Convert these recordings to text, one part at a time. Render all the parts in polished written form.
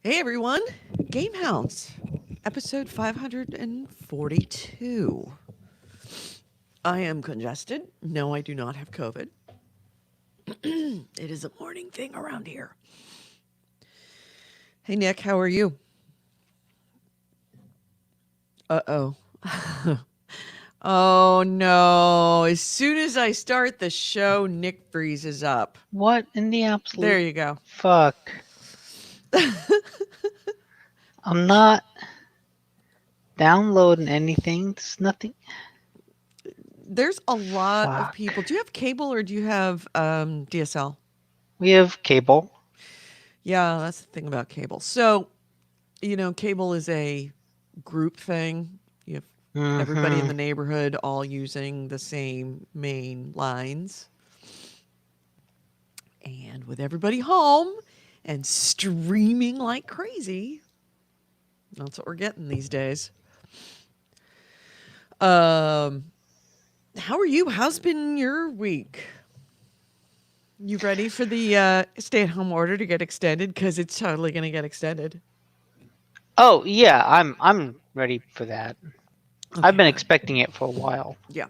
Hey everyone, GameHounds, episode 542. I am congested. No, I do not have COVID. It is a morning thing around here. Hey Nick, how are you? Uh-oh. Oh no. As soon as I start the show, Nick freezes up. What in the absolute There you go. fuck? I'm not downloading anything. There's nothing. There's a lot of Fuck. people. Do you have cable or do you have DSL? We have cable. Yeah, that's the thing about cable. So, cable is a group thing. You have everybody in the neighborhood all using the same main lines. And with everybody home and streaming like crazy, that's what we're getting these days. How are you? How's been your week? You ready for the stay-at-home order to get extended? Because it's totally going to get extended. Oh yeah, I'm ready for that. Okay, I've been good. expecting it for a while. Yeah.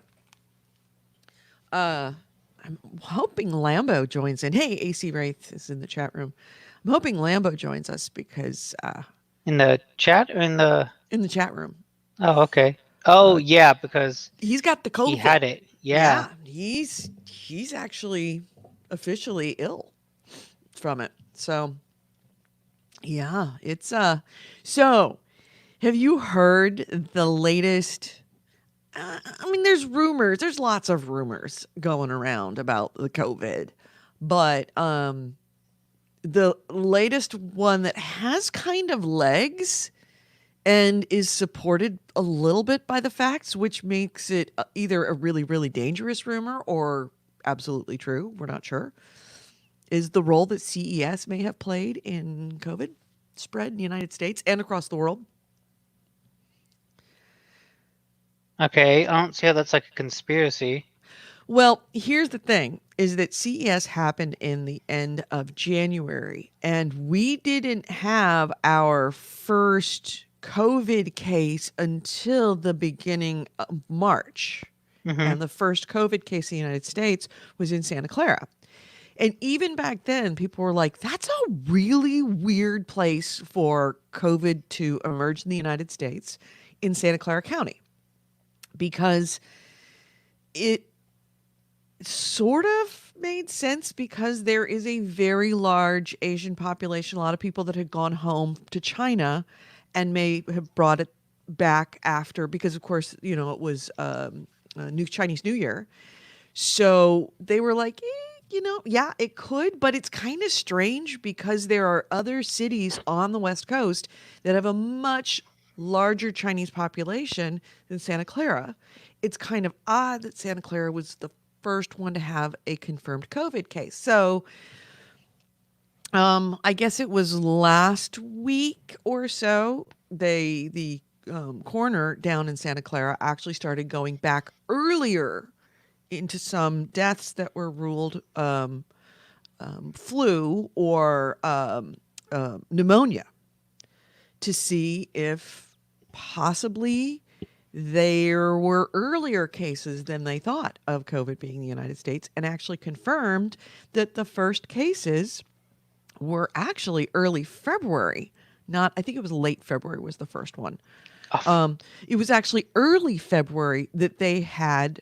I'm hoping Lambo joins in. Hey, AC Wraith is in the chat room. I'm hoping Lambo joins us because In the chat or in the? in the chat room, Oh okay. Oh yeah, because he's got the COVID. he had it. Yeah. He's actually officially ill from it. So yeah, it's so have you heard the latest there's rumors. There's lots of rumors going around about the COVID, but the latest one that has kind of legs and is supported a little bit by the facts, which makes it either a really, really dangerous rumor or absolutely true. We're not sure. Is the role that CES may have played in COVID spread in the United States and across the world. Okay, I don't see how that's like a conspiracy. Well, here's the thing is that CES happened in the end of January, and we didn't have our first COVID case until the beginning of March. And the first COVID case in the United States was in Santa Clara. And even back then, people were like, that's a really weird place for COVID to emerge in the United States in Santa Clara County because it sort of made sense because there is a very large Asian population, a lot of people that had gone home to China and may have brought it back after because, of course, it was new Chinese New Year. So they were like, yeah, it could, but it's kind of strange because there are other cities on the West Coast that have a much larger Chinese population than Santa Clara. It's kind of odd that Santa Clara was the first one to have a confirmed COVID case. So I guess it was last week or so, the coroner down in Santa Clara actually started going back earlier into some deaths that were ruled flu or pneumonia to see if possibly there were earlier cases than they thought of COVID being in the United States and actually confirmed that the first cases were actually early February. Not, I think it was late February was the first one. It was actually early February that they had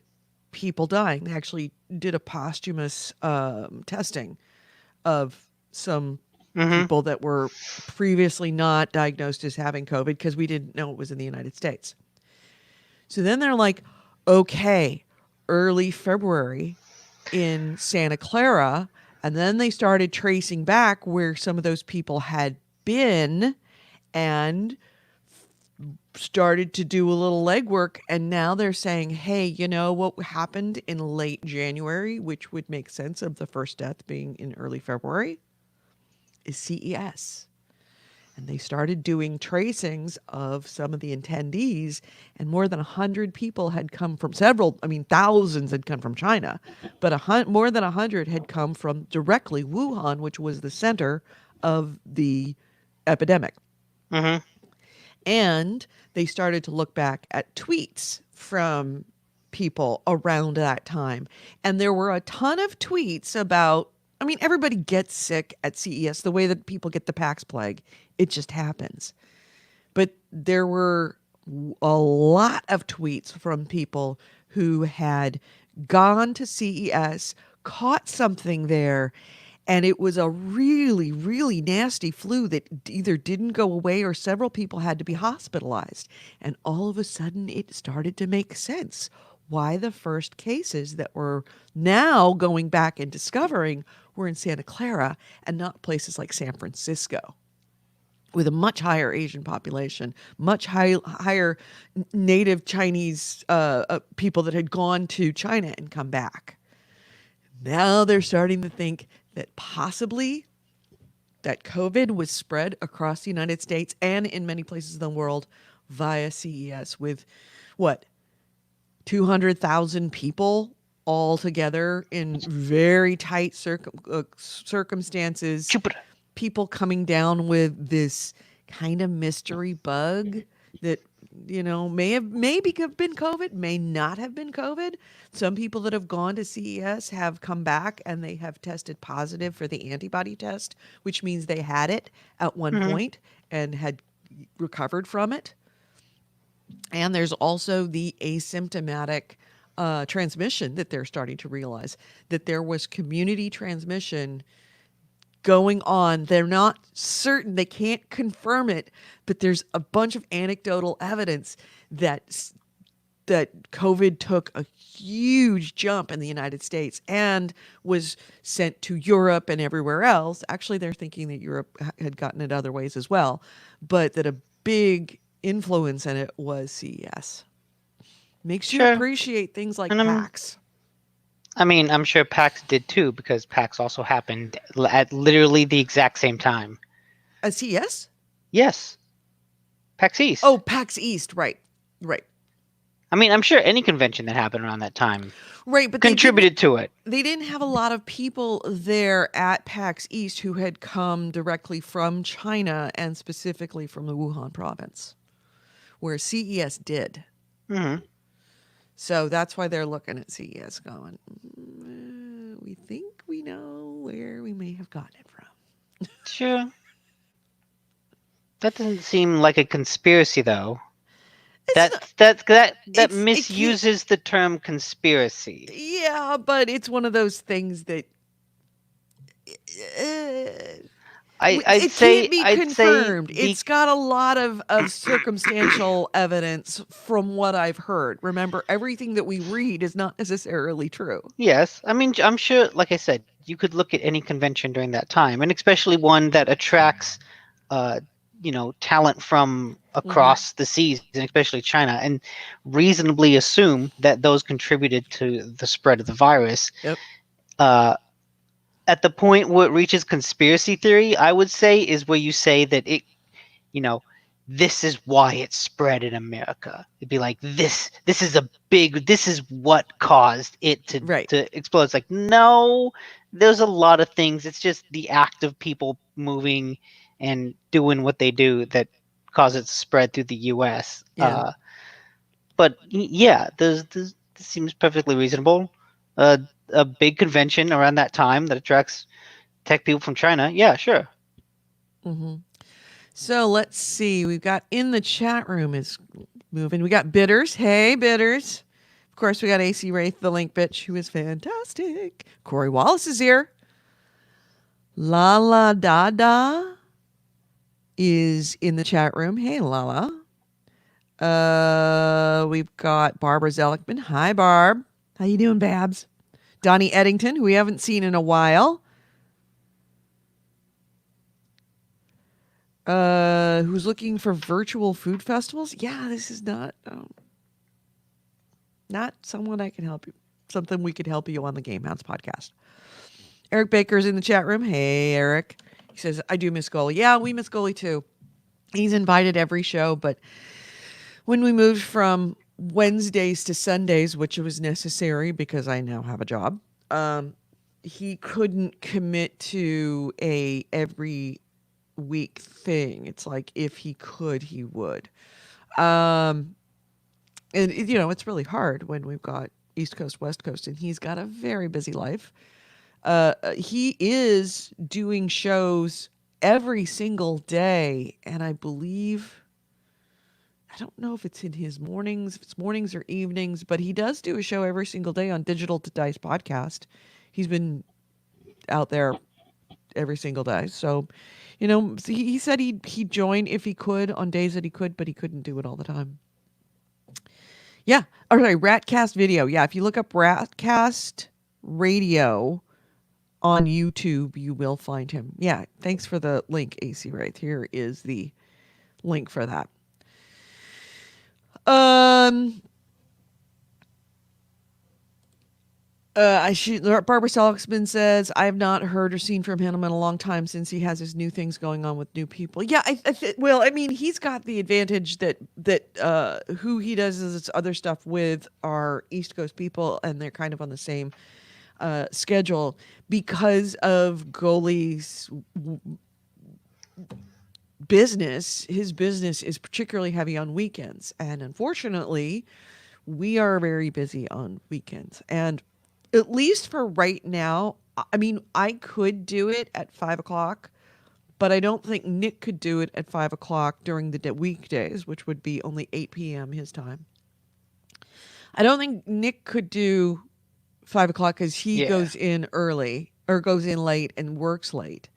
people dying. They actually did a posthumous testing of some people that were previously not diagnosed as having COVID because we didn't know it was in the United States. So then they're like, okay, early February in Santa Clara. And then they started tracing back where some of those people had been and started to do a little legwork. And now they're saying, hey, what happened in late January, which would make sense of the first death being in early February, is CES. And they started doing tracings of some of the attendees, and more than 100 people had come from thousands had come from China, but more than 100 had come from directly Wuhan, which was the center of the epidemic. Mm-hmm. And they started to look back at tweets from people around that time. And there were a ton of tweets about, I mean, everybody gets sick at CES the way that people get the PAX plague. It just happens. But there were a lot of tweets from people who had gone to CES, caught something there, and it was a really, really nasty flu that either didn't go away or several people had to be hospitalized. And all of a sudden, it started to make sense why the first cases that were now going back and discovering were in Santa Clara and not places like San Francisco, with a much higher Asian population, much higher native Chinese people that had gone to China and come back. Now they're starting to think that possibly that COVID was spread across the United States and in many places in the world via CES, with what, 200,000 people all together in very tight circumstances. Jupiter. People coming down with this kind of mystery bug that, you know, maybe have been COVID, may not have been COVID. Some people that have gone to CES have come back and they have tested positive for the antibody test, which means they had it at one Mm-hmm. point and had recovered from it. And there's also the asymptomatic transmission that they're starting to realize, that there was community transmission going on. They're not certain, they can't confirm it, but there's a bunch of anecdotal evidence that COVID took a huge jump in the United States and was sent to Europe and everywhere else. Actually, they're thinking that Europe had gotten it other ways as well, but that a big influence in it was CES. Makes you Sure. appreciate things like And PAX. I'm sure PAX did too, because PAX also happened at literally the exact same time. A CES? Yes. PAX East. Oh, PAX East, right. I'm sure any convention that happened around that time Right, but contributed to it. they didn't have a lot of people there at PAX East who had come directly from China and specifically from the Wuhan province, where CES did. Mm-hmm. So that's why they're looking at CES going, we think we know where we may have gotten it from. Sure. That doesn't seem like a conspiracy, though. That misuses the term conspiracy. Yeah, but it's one of those things that it can't be confirmed. It's got a lot of circumstantial evidence from what I've heard. Remember, everything that we read is not necessarily true. Yes. I'm sure, like I said, you could look at any convention during that time, and especially one that attracts talent from across the seas, and especially China, and reasonably assume that those contributed to the spread of the virus. Yep. At the point where it reaches conspiracy theory, I would say, is where you say that it, this is why it spread in America. It'd be like, this is what caused it to explode. It's like, no, there's a lot of things. It's just the act of people moving and doing what they do that causes it to spread through the U.S. Yeah. But yeah, this seems perfectly reasonable. A big convention around that time that attracts tech people from China. Yeah, sure. Mm-hmm. So let's see. We've got in the chat room is moving. We got Bitters. Hey, Bitters. Of course, we got AC Wraith, the link bitch, who is fantastic. Corey Wallace is here. Lala Dada is in the chat room. Hey, Lala. We've got Barbara Zelikman. Hi, Barb. How you doing, Babs? Donnie Eddington, who we haven't seen in a while. Who's looking for virtual food festivals? Yeah, this is not someone I can help you. Something we could help you on the GameHounds podcast. Eric Baker's in the chat room. Hey, Eric. He says, I do miss Goalie. Yeah, we miss Goalie too. He's invited every show, but when we moved from Wednesdays to Sundays, which was necessary because I now have a job, he couldn't commit to a every week thing. It's like if he could, he would. Um, and it's really hard when we've got East Coast, West Coast, and he's got a very busy life. He is doing shows every single day, and I believe I don't know if it's in his mornings, if it's mornings or evenings, but he does do a show every single day on Digital to Dice podcast. He's been out there every single day. So, he said he'd join if he could on days that he could, but he couldn't do it all the time. Yeah. All right. Ratcast video. Yeah. If you look up Ratcast radio on YouTube, you will find him. Yeah. Thanks for the link, AC. Right here is the link for that. Barbara Seligman says, I have not heard or seen from him in a long time since he has his new things going on with new people. Yeah, he's got the advantage that who he does his other stuff with are East Coast people, and they're kind of on the same schedule because of Goaly's business. His business is particularly heavy on weekends, and unfortunately, we are very busy on weekends. And at least for right now, I mean, I could do it at 5:00, but I don't think Nick could do it at 5:00 during the weekdays, which would be only 8 p.m. his time. I don't think Nick could do 5:00 because he goes in early or goes in late and works late.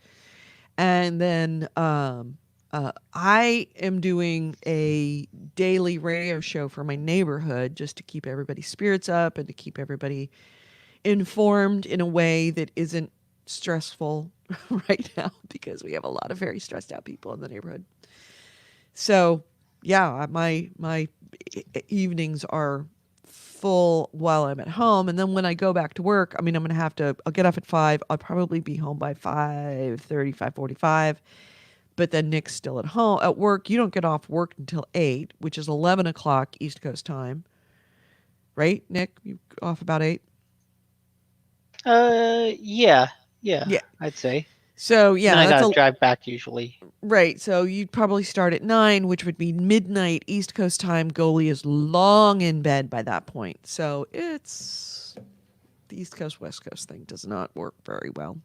And then I am doing a daily radio show for my neighborhood just to keep everybody's spirits up and to keep everybody informed in a way that isn't stressful right now, because we have a lot of very stressed out people in the neighborhood. So yeah, my evenings are full while I'm at home. And then when I go back to work, I mean, I'll get off at 5. I'll probably be home by 5:30, 5:45. But then Nick's still at work. You don't get off work until 8, which is 11 o'clock East Coast time. Right, Nick? You off about 8? Yeah, I'd say. So yeah, then I gotta drive back usually. Right. So you'd probably start at 9, which would be midnight East Coast time. Goalie is long in bed by that point. So it's the East Coast, West Coast thing does not work very well.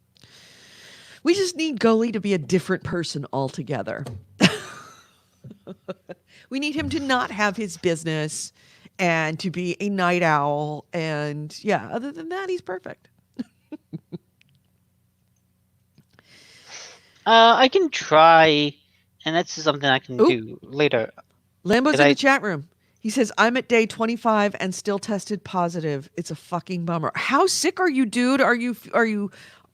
We just need Goalie to be a different person altogether. We need him to not have his business and to be a night owl. And yeah, other than that, he's perfect. I can try, and that's something I can do later. Lambo's in the chat room. He says, I'm at day 25 and still tested positive. It's a fucking bummer. How sick are you, dude?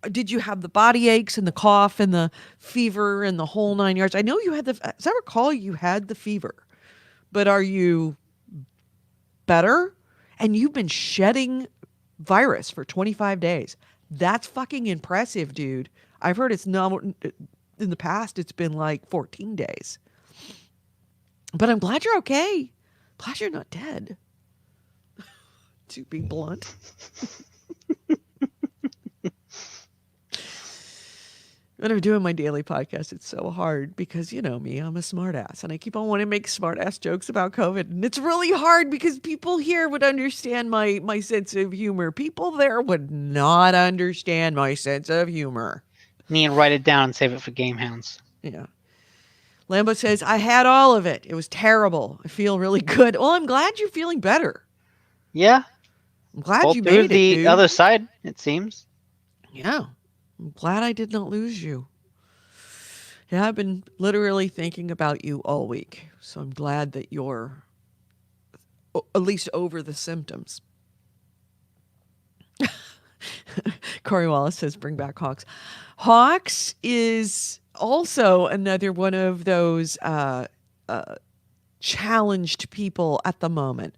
Did you have the body aches and the cough and the fever and the whole 9 yards? I know you had as I recall, you had the fever, but are you better? And you've been shedding virus for 25 days. That's fucking impressive, dude. I've heard it's not, in the past, it's been like 14 days. But I'm glad you're okay. Glad you're not dead. To be blunt. When I'm doing my daily podcast, it's so hard because you know me, I'm a smartass, and I keep on wanting to make smartass jokes about COVID. And it's really hard because people here would understand my sense of humor. People there would not understand my sense of humor. Need to write it down and save it for GameHounds. Yeah. Lambo says, I had all of it. It was terrible. I feel really good. Well, I'm glad you're feeling better. Yeah. I'm glad you made it, the other side, it seems. Yeah. I'm glad I did not lose you. Yeah, I've been literally thinking about you all week. So I'm glad that you're at least over the symptoms. Corey Wallace says, bring back Hawks. Hawks is also another one of those challenged people at the moment.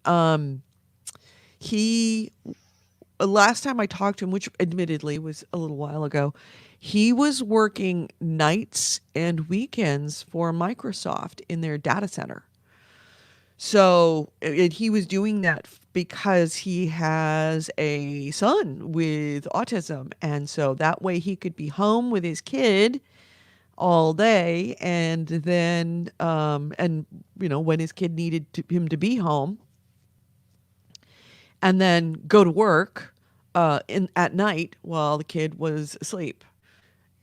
Last time I talked to him, which admittedly was a little while ago, he was working nights and weekends for Microsoft in their data center. So, and he was doing that because he has a son with autism. And so that way he could be home with his kid all day, and then when his kid needed him to be home, and then go to work in at night while the kid was asleep.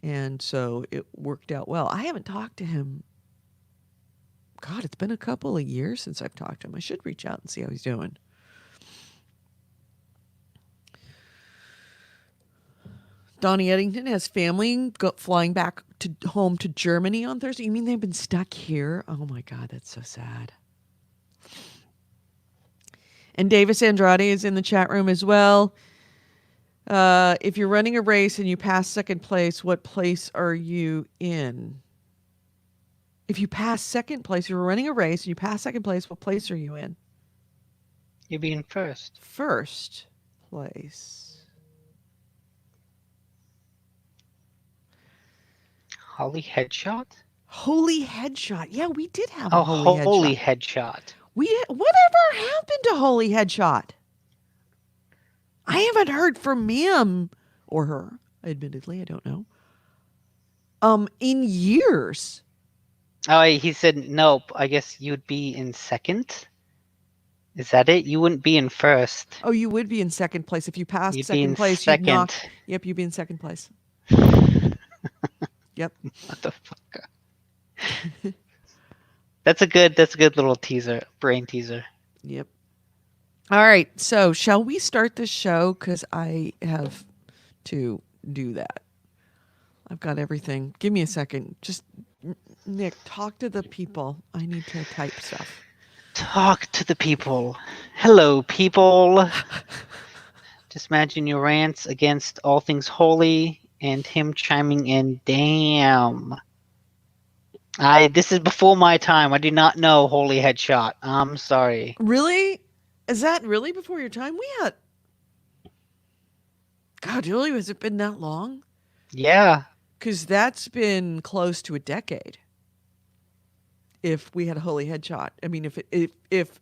And so it worked out well. I haven't talked to him. God, it's been a couple of years since I've talked to him. I should reach out and see how he's doing. Donnie Eddington has family flying back to home to Germany on Thursday. You mean they've been stuck here? Oh my God, that's so sad. And Davis Andrade is in the chat room as well. If you're running a race and you pass second place, what place are you in? If you pass second place, you're running a race and you pass second place, what place are you in? You're being first. First place. Holy headshot? Holy headshot. Yeah, we did have Oh, a holy headshot. headshot. Whatever happened to Holy Headshot? I haven't heard from him or her, admittedly, I don't know. In years. Oh, he said nope. I guess you'd be in second. Is that it? You wouldn't be in first. Oh, you would be in second place. If you passed You'd be in second place, second. you'd knock. Yep, you'd be in second place. Yep. Motherfucker. That's a good little teaser, brain teaser. Yep. All right. So, shall we start the show? Because I have to do that. I've got everything. Give me a second. Just, Nick, talk to the people. I need to type stuff. Talk to the people. Hello, people. Just imagine your rants against all things holy and him chiming in, damn. This is before my time. I do not know Holy Headshot. I'm sorry. Really? Is that really before your time? God, really? Has it been that long? Yeah. Because that's been close to a decade. If we had a Holy Headshot. I mean, if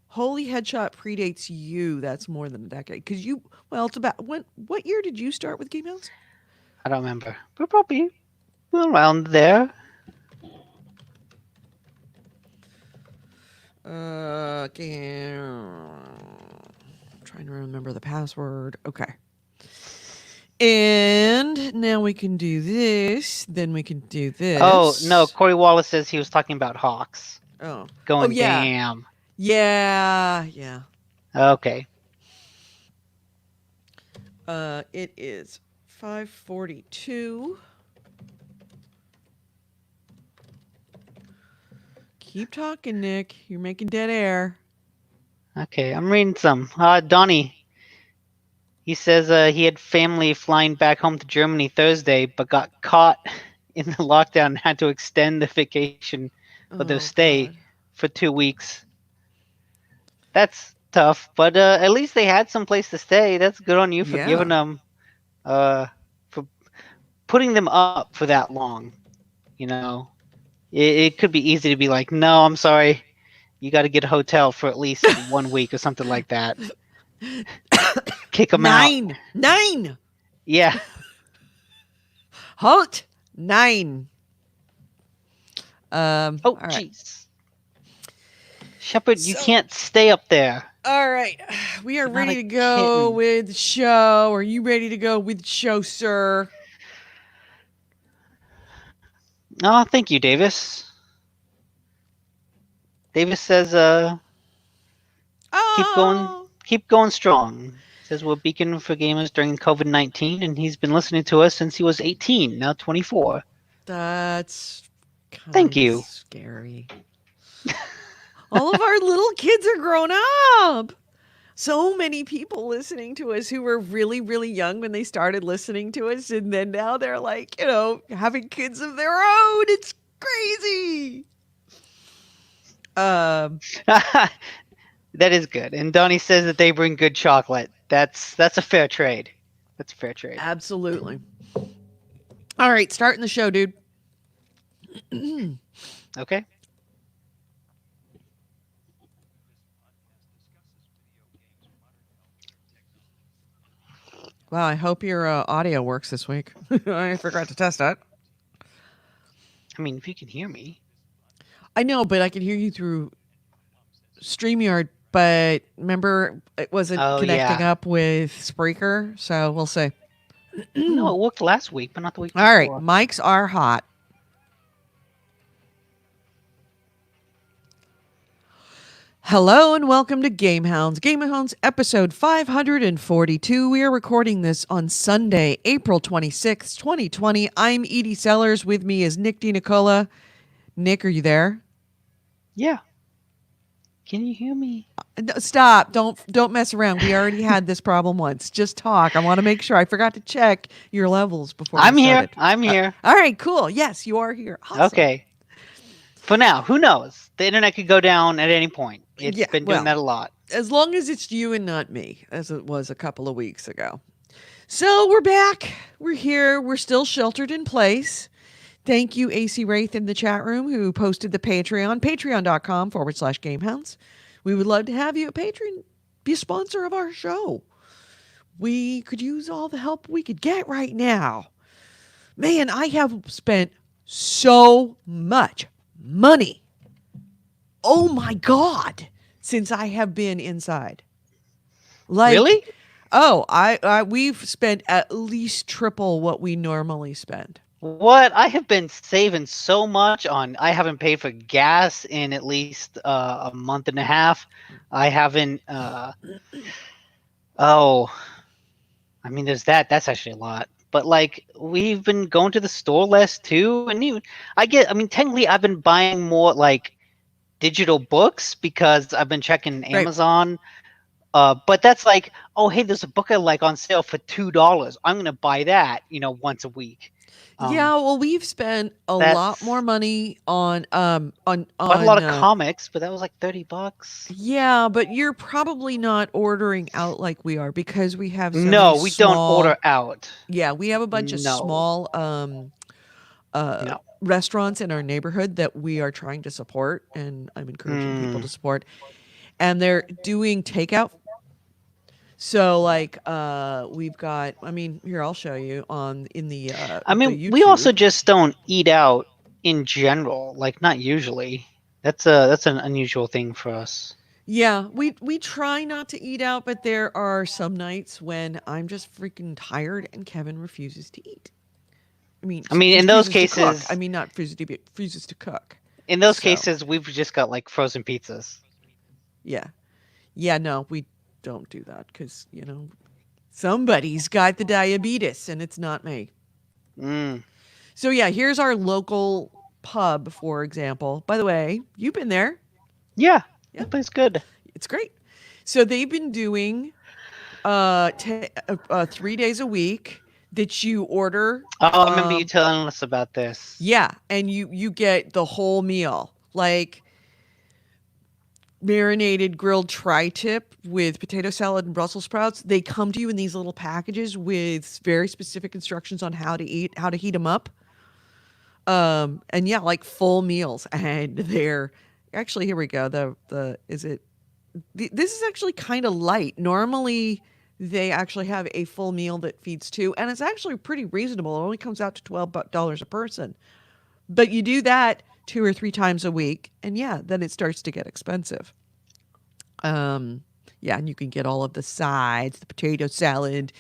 Holy Headshot predates you, that's more than a decade. Because it's about, what year did you start with GameHounds? I don't remember. We're probably around there. Trying to remember the password. Okay. And now we can do this. Then we can do this. Oh, no. Corey Wallace says he was talking about Hawks. Oh. Going, yeah. damn. Yeah. Okay. It is 5:42. Keep talking, Nick. You're making dead air. Okay, I'm reading some. Donnie. He says he had family flying back home to Germany Thursday, but got caught in the lockdown and had to extend the vacation for their stay for 2 weeks. That's tough, but at least they had some place to stay. That's good on you for giving them, for putting them up for that long. You know, it could be easy to be like, no, I'm sorry, you got to get a hotel for at least 1 week or something like that. Kick them out. 9. Yeah. Halt. 9. Oh, jeez. Shepard, you can't stay up there. All right. We are ready to go with the show. Are you ready to go with the show, sir? Oh, thank you, Davis. Davis says, keep going strong. Says we're a beacon for gamers during COVID-19, and he's been listening to us since he was 18, now 24. That's kind Thank you. Scary. All of our little kids are grown up. So many people listening to us who were really, really young when they started listening to us, and then now they're like, having kids of their own. It's crazy. That is good. And Donnie says that they bring good chocolate. That's a fair trade. That's a fair trade. Absolutely. All right, starting the show, dude. Okay. Wow, I hope your audio works this week. I forgot to test that. I mean, if you can hear me. I know, but I can hear you through StreamYard. But remember, it wasn't Oh connecting yeah. up with Spreaker, so we'll see. No, it worked last week, but not the week All right, before. mics are hot. Hello and welcome to GameHounds. GameHounds episode 542. We are recording this on Sunday, April 26th, 2020. I'm Edie Sellers. With me is Nick DiNicola. Nick, are you there? Yeah. Can you hear me? No, stop. Don't mess around. We already had this problem once. Just talk. I want to make sure. I forgot to check your levels before we I'm here. started. I'm here. All right, cool. Yes, you are here. Awesome. Okay. For now, who knows? The internet could go down at any point. It's Yeah, been doing well, that a lot. as long as it's you and not me, as it was a couple of weeks ago. So we're back. We're here. We're still sheltered in place. Thank you, AC Wraith in the chat room, who posted the Patreon, patreon.com/gamehounds. We would love to have you a patron, be a sponsor of our show. We could use all the help we could get right now. Man, I have spent so much money. Oh my God, since I have been inside. Like, Really? oh, we've spent at least triple what we normally spend. What? I have been saving so much on. I haven't paid for gas in at least a month and a half. I haven't. Oh, I mean, there's that. That's actually a lot. But like, we've been going to the store less too, and even I get. I mean, technically, I've been buying more like digital books because I've been checking Right. Amazon. But that's like, oh, hey, there's a book I like on sale for $2. I'm gonna buy that, once a week. Yeah, well, we've spent a lot more That's money on bought a lot of comics, but that was like $30. yeah, but you're probably not ordering out like we are because we have so many No, we don't order small. out. Yeah, we have a bunch of No, small no. restaurants in our neighborhood that we are trying to support, and I'm encouraging people to Mm. support. And they're doing takeout. So like we've got, I mean, here I'll show you on in the I mean, we YouTube. also just don't eat out in general. Like, not usually. That's an unusual thing for us. Yeah, we try not to eat out, but there are some nights when I'm just freaking tired and Kevin refuses to eat. I mean, I mean, refuses to cook. I mean, not refuses to be, refuses to cook. in those So, cases, we've just got like frozen pizzas. yeah. Yeah, no, we don't do that cuz, somebody's got the diabetes and it's not me. Mm. So, yeah, here's our local pub, for example. By the way, you've been there. Yeah, Yeah, that place good. it's great. So, they've been doing 3 days a week that you order. Oh, I remember you telling us about this. Yeah, and you get the whole meal, like marinated grilled tri-tip with potato salad and Brussels sprouts. They come to you in these little packages with very specific instructions on how to heat them up. And yeah, like full meals, and they're actually, here we go. This is actually kind of light. Normally, they actually have a full meal that feeds two, and it's actually pretty reasonable. It only comes out to $12 a person, but you do that 2 or 3 times a week, and yeah, then it starts to get expensive. Yeah, and you can get all of the sides, the potato salad,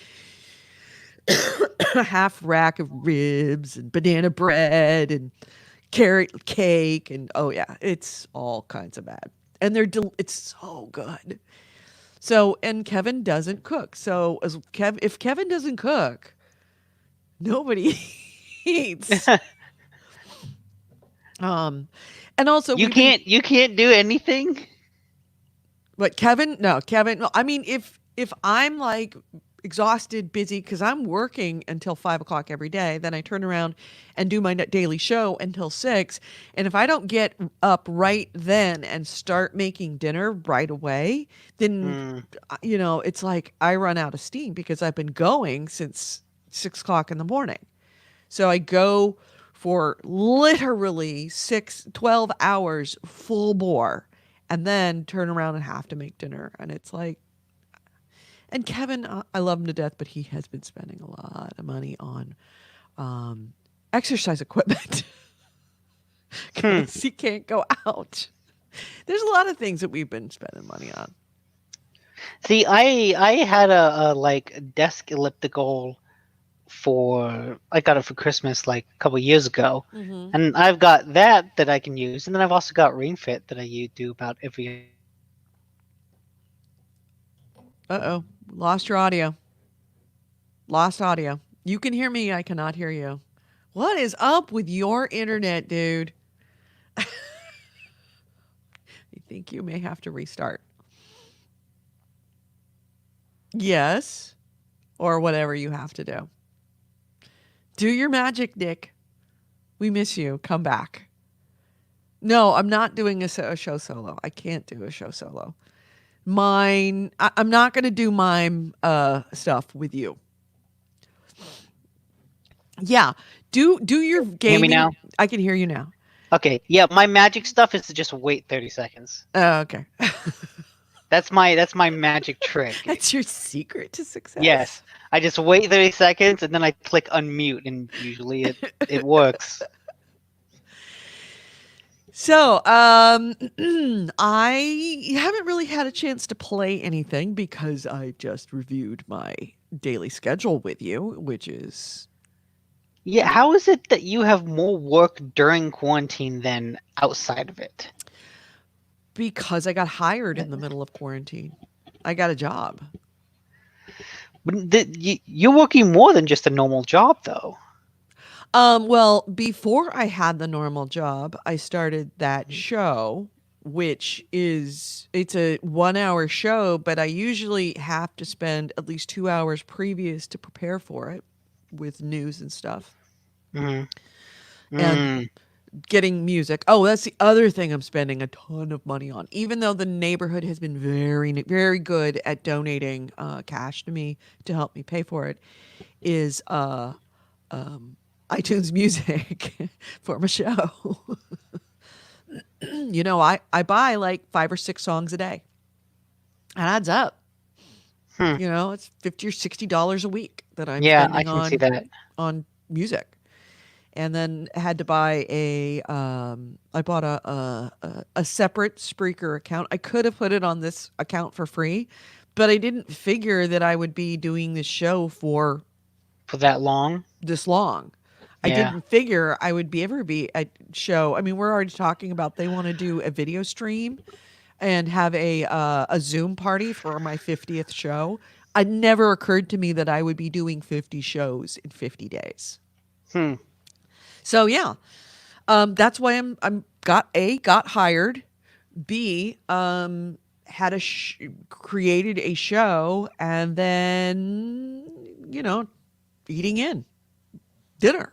a half rack of ribs, and banana bread, and carrot cake, and oh yeah, it's all kinds of bad. And it's so good. So, and Kevin doesn't cook. So, if Kevin doesn't cook, nobody eats. And also You can't do anything. but Kevin, no, Kevin. No, I mean, if I'm like exhausted, busy, because I'm working until 5 o'clock every day, then I turn around and do my daily show until 6. And if I don't get up right then and start making dinner right away, then it's like I run out of steam because I've been going since 6 o'clock in the morning. So I go for literally 12 hours full bore and then turn around and have to make dinner. And it's like, and Kevin, I love him to death, but he has been spending a lot of money on exercise equipment. Hmm. because he can't go out. There's a lot of things that we've been spending money on. See, I had a like desk elliptical for I got it for Christmas like a couple years ago, Mm-hmm. and I've got that I can use, and then I've also got Ring Fit that do about every other day. Uh-oh. Lost your audio. Lost audio. You can hear me. I cannot hear you. What is up with your internet, dude? I think you may have to restart. Yes. Or whatever you have to do. Do your magic, Nick. We miss you. Come back. No, I'm not doing a show solo. I can't do a show solo. I'm not going to do mime stuff with you. Yeah. Do your Can you hear me gaming. now? I can hear you now. Okay, yeah, my magic stuff is to just wait 30 seconds. Oh, okay. That's my magic trick. That's your secret to success. Yes, I just wait 30 seconds and then I click unmute, and usually it works. So, I haven't really had a chance to play anything because I just reviewed my daily schedule with you, which is Yeah, how is it that you have more work during quarantine than outside of it? because I got hired in the middle of quarantine. I got a job. But you're working more than just a normal job, though. Well, before I had the normal job, I started that show, which it's a 1 hour show, but I usually have to spend at least 2 hours previous to prepare for it with news and stuff Mm. and getting music. Oh, that's the other thing I'm spending a ton of money on, even though the neighborhood has been very, very good at donating cash to me to help me pay for it, is iTunes Music for my show. You know, I buy like 5 or 6 songs a day. It adds up. You know, it's $50 or $60 a week that I'm Yeah, I spending can see that. on music. And then had to buy I bought a separate Spreaker account. I could have put it on this account for free, but I didn't figure that I would be doing this show for For that long? this long. I Yeah. didn't figure I would ever be at show. I mean, we're already talking about they want to do a video stream and have a Zoom party for my 50th show. It never occurred to me that I would be doing 50 shows in 50 days. Hmm. So yeah, that's why I'm got hired. B had created a show, and then eating in dinner.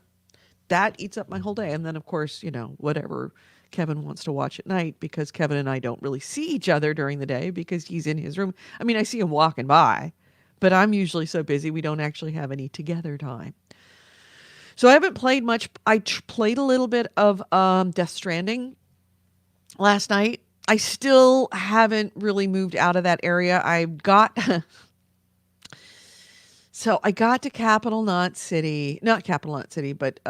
That eats up my whole day. And then, of course, whatever Kevin wants to watch at night, because Kevin and I don't really see each other during the day because he's in his room. I mean, I see him walking by, but I'm usually so busy we don't actually have any together time. So I haven't played much. I played a little bit of Death Stranding last night. I still haven't really moved out of that area. So I got to Capital Knot City, not Capital Knot City, but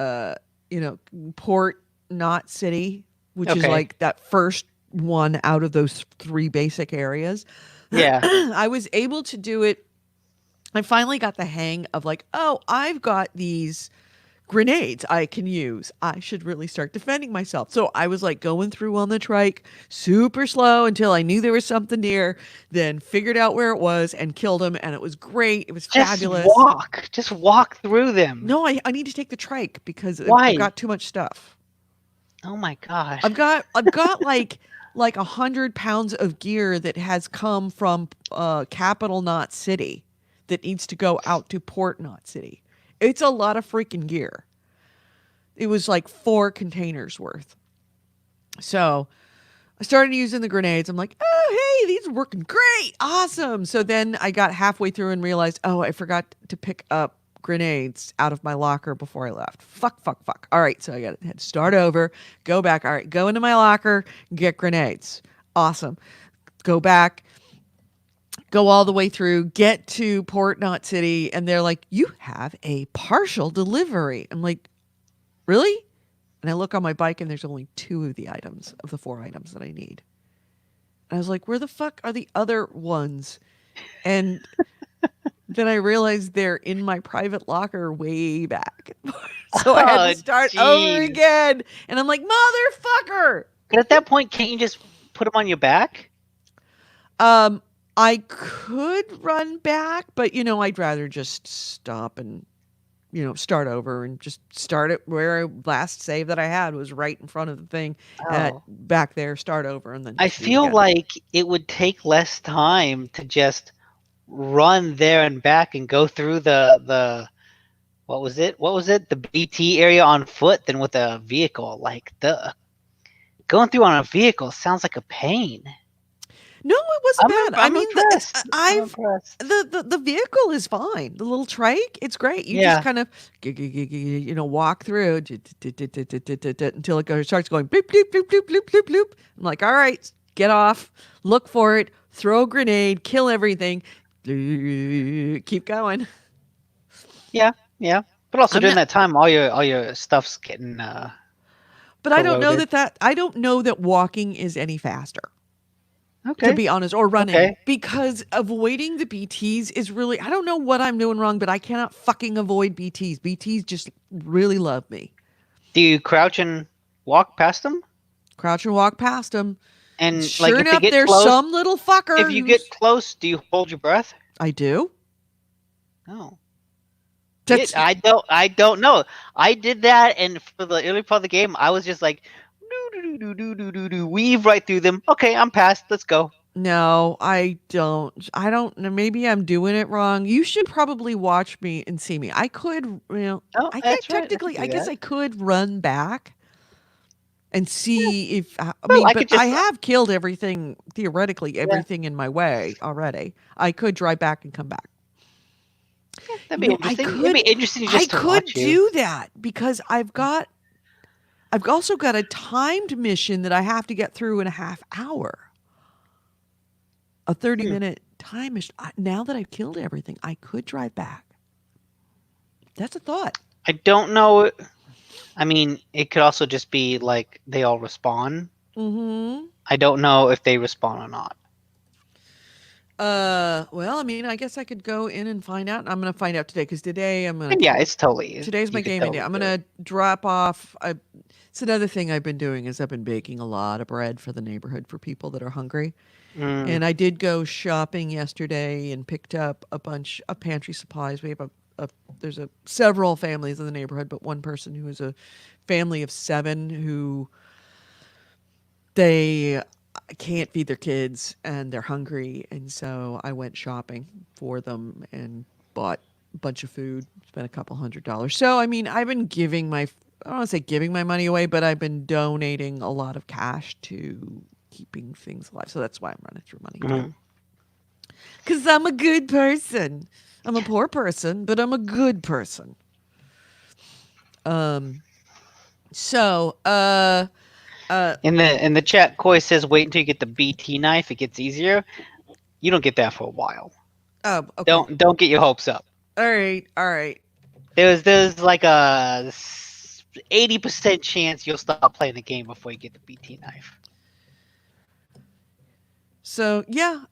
Port Knot City, which is Okay. like that first one out of those 3 basic areas. Yeah. I was able to do it. I finally got the hang of like, oh, I've got these grenades I can use. I should really start defending myself. So I was like going through on the trike super slow until I knew there was something near, then figured out where it was and killed him. And it was great. It was fabulous. Just walk through them. No, I need to take the trike because Why? I've got too much stuff. Oh my gosh. I've got like 100 pounds of gear that has come from Capital Knot City that needs to go out to Port Knot City. It's a lot of freaking gear. It was like 4 containers worth. So I started using the grenades. I'm like, oh, hey, these are working great. Awesome. So then I got halfway through and realized, oh, I forgot to pick up grenades out of my locker before I left. Fuck. All right. So I had to start over, go back. All right. Go into my locker, get grenades. Awesome. Go back. Go all the way through, get to Port Knot City, and they're like, you have a partial delivery. I'm like, really? And I look on my bike and there's only 2 of the items of the 4 items that I need. And I was like, where the fuck are the other ones? And then I realized they're in my private locker way back. So I had to Oh, start over jeez. again. And I'm like, motherfucker. But at that point, can't you just put them on your back? Um, I could run back, but I'd rather just stop and start over and just start it where last save that I had was right in front of the thing at Oh. back there, start over and then I just do it feel again. like it would take less time to just run there and back and go through the what was it? What was it? The BT area on foot than with a vehicle. Like the going through on a vehicle sounds like a pain. No, it wasn't bad. I I'm mean, impressed. I'm I've impressed. the vehicle is fine. The little trike, it's great. You just Yeah. kind of walk through until it starts going bloop bloop bloop bloop bloop bloop bloop. I'm like, all right, get off, look for it, throw a grenade, kill everything, keep going. Yeah. Yeah. But also I'm during not, that time, all your stuff's getting but I don't know corroded. I don't know that walking is any faster. To Okay. be honest, or running, Okay. because avoiding the BTs is really, I don't know what I'm doing wrong, but I cannot fucking avoid BTs. BTs just really love me. Do you crouch and walk past them? Crouch and walk past them. And like Sure if they enough, get there's close, some little fucker if you get who's. close, do you hold your breath? I do. No. That's I don't know. I did that, and for the early part of the game, I was just like, weave right through them. Okay, I'm past. Let's go. no, I don't. I don't know. Maybe I'm doing it wrong. You should probably watch me and see me. I could, Oh, I that's can't right. I can technically. do I guess that. I could run back and see if I Well, mean, I but could I just. have killed everything, theoretically Yeah, everything in my way already. I could drive back and come back. yeah, that'd be Yeah, I interesting. It'd be could interesting I just to could watch you. do that because I've also got a timed mission that I have to get through in a half hour. A 30-minute time mission. Now that I've killed everything, I could drive back. That's a thought. I don't know. I mean, it could also just be like they all respawn. Mm-hmm. I don't know if they respawn or not. Well, I mean, I guess I could go in and find out. I'm going to find out today because today I'm going And to. yeah, it's totally. Today's my You could gaming day. totally I'm do going it. to drop off. It's another thing I've been doing is I've been baking a lot of bread for the neighborhood for people that are hungry. Mm, And I did go shopping yesterday and picked up a bunch of pantry supplies. We have there's several families in the neighborhood, but one person who is a family of 7 who they can't feed their kids and they're hungry, and so I went shopping for them and bought a bunch of food, spent a couple $100. So I mean, I've been giving I don't want to say giving my money away, but I've been donating a lot of cash to keeping things alive. So that's why I'm running through money too. mm. Because I'm a good person. I'm a poor person, but I'm a good person. So, In the chat, Koi says, "Wait until you get the BT knife. It gets easier. You don't get that for a while. oh, okay. Don't get your hopes up. All right. All right. There's like a 80% chance you'll stop playing the game before you get the BT knife. So, yeah.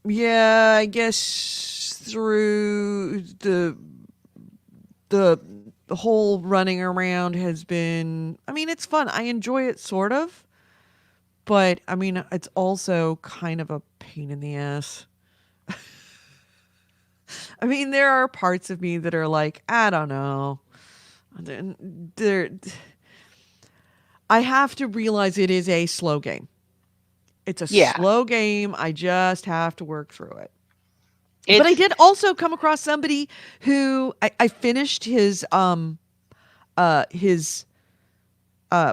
Yeah, I guess through the whole running around has been, I mean, it's fun. I enjoy it sort of, but I mean, it's also kind of a pain in the ass. I mean, there are parts of me that are like, I don't know. There, I have to realize it is a slow game. It's a Yeah. slow game. I just have to work through it. It's, But I did also come across somebody who I finished his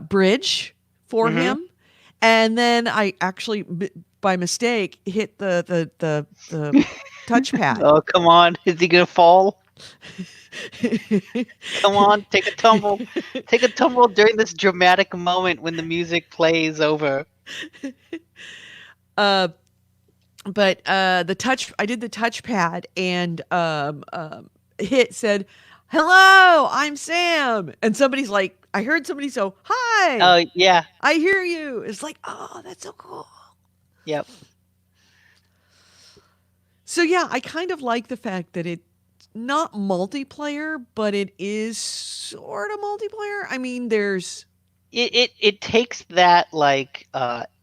bridge for Mhm. him, and then I actually by mistake hit the touchpad. Oh, come on. Is he going to fall? Come on, take a tumble. Take a tumble during this dramatic moment when the music plays over. But I did the touchpad and hit said, hello, I'm Sam. And somebody's like, I heard somebody so, hi, Oh yeah, I hear you. It's like, oh, that's so cool. yep. So yeah, I kind of like the fact that it's not multiplayer, but it is sort of multiplayer. I mean, there's It takes that like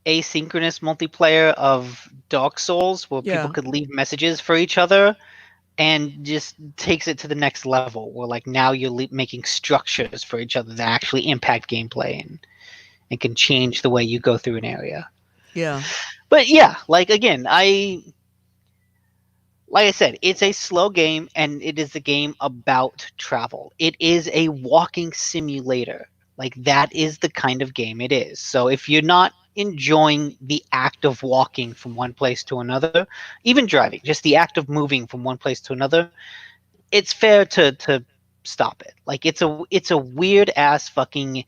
asynchronous multiplayer of Dark Souls where people yeah, could leave messages for each other and just takes it to the next level where like now you're making structures for each other that actually impact gameplay and can change the way you go through an area. yeah, But yeah, like again, like I said, it's a slow game and it is a game about travel. It is a walking simulator. Like that is the kind of game it is. So if you're not enjoying the act of walking from one place to another, even driving, just the act of moving from one place to another, it's fair to stop it. Like it's a weird ass fucking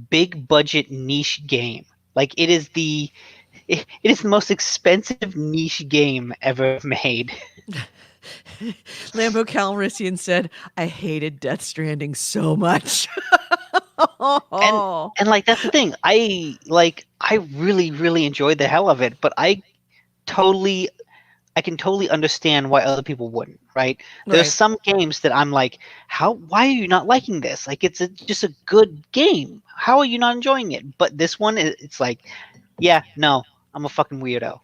big budget niche game. Like it is the most expensive niche game ever made. Lambo Calrissian said, I hated Death Stranding so much. and Oh, and like that's the thing. I really enjoyed the hell of it, but totally I can totally understand why other people wouldn't, right? There's right. some games that I'm like, why are you not liking this? Like just a good game. How are you not enjoying it? But this one it's like, yeah, no, I'm a fucking weirdo.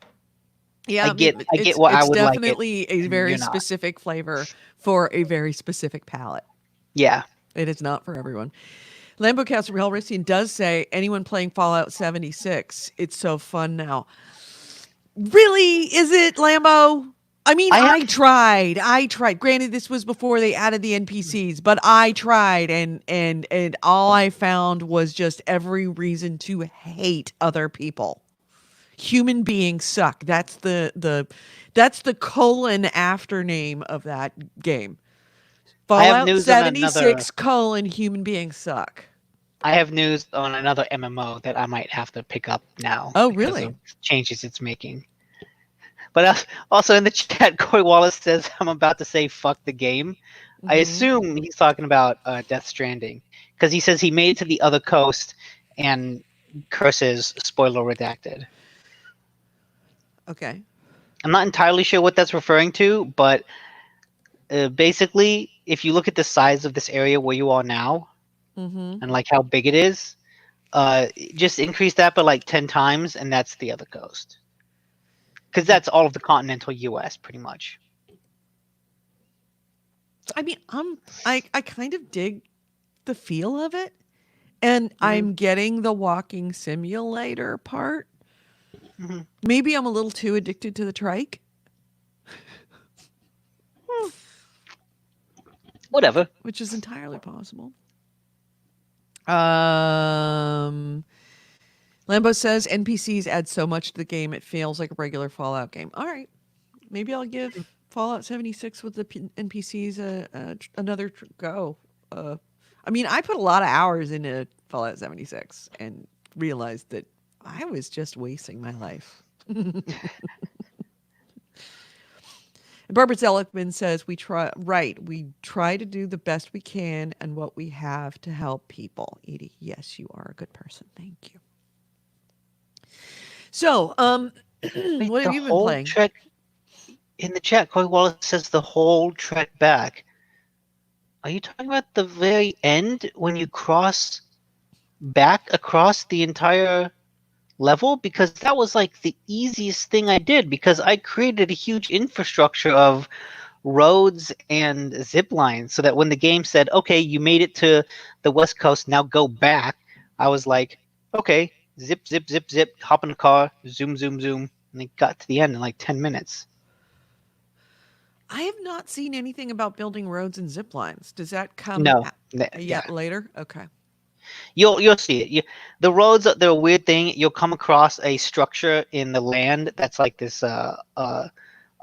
Yeah, I mean, I get why I it's would like it definitely a and very you're not. specific flavor for a very specific palate. Yeah. It is not for everyone. Lambocaster Helrissian does say anyone playing Fallout 76, it's so fun now. Really? Is it, Lambo? I mean, I have I tried. I tried. Granted, this was before they added the NPCs, but I tried, and all I found was just every reason to hate other people. Human beings suck. That's the colon after name of that game. I have Fallout news on another 76 colon human beings suck. I have news on another MMO that I might have to pick up now Oh, because really? of changes it's making. But also in the chat, Corey Wallace says I'm about to say "fuck the game." I Hmm. assume he's talking about Death Stranding because he says he made it to the other coast and curses spoiler redacted. Okay. I'm not entirely sure what that's referring to, but basically, if you look at the size of this area where you are now Hmm. and like how big it is, just increase that by like 10 times, and that's the other coast. Because that's all of the continental U.S. pretty much. I mean, I kind of dig the feel of it, and Mm-hmm. I'm getting the walking simulator part. Mm-hmm. Maybe I'm a little too addicted to the trike, Whatever. which is entirely possible. Um, Lambo says NPCs add so much to the game it feels like a regular Fallout game. All right, maybe I'll give Fallout 76 with the NPCs another go. I mean, I put a lot of hours into Fallout 76 and realized that I was just wasting my life. Barbara Zelikman says we try to do the best we can and what we have to help people. Edie, yes, you are a good person. Thank you. So, Wait, what have the you been whole playing? trek in the chat, Corey Wallace says the whole trek back. Are you talking about the very end when you cross back across the entire level? Because that was like the easiest thing I did because I created a huge infrastructure of roads and zip lines so that when the game said, okay, you made it to the West Coast, now go back, I was like, okay, zip, hop in the car, zoom, and it got to the end in like 10 minutes. I have not seen anything about building roads and zip lines. Does that come No, yeah. yet later? Okay. You'll see it. The roads, they're a weird thing. You'll come across a structure in the land that's like this a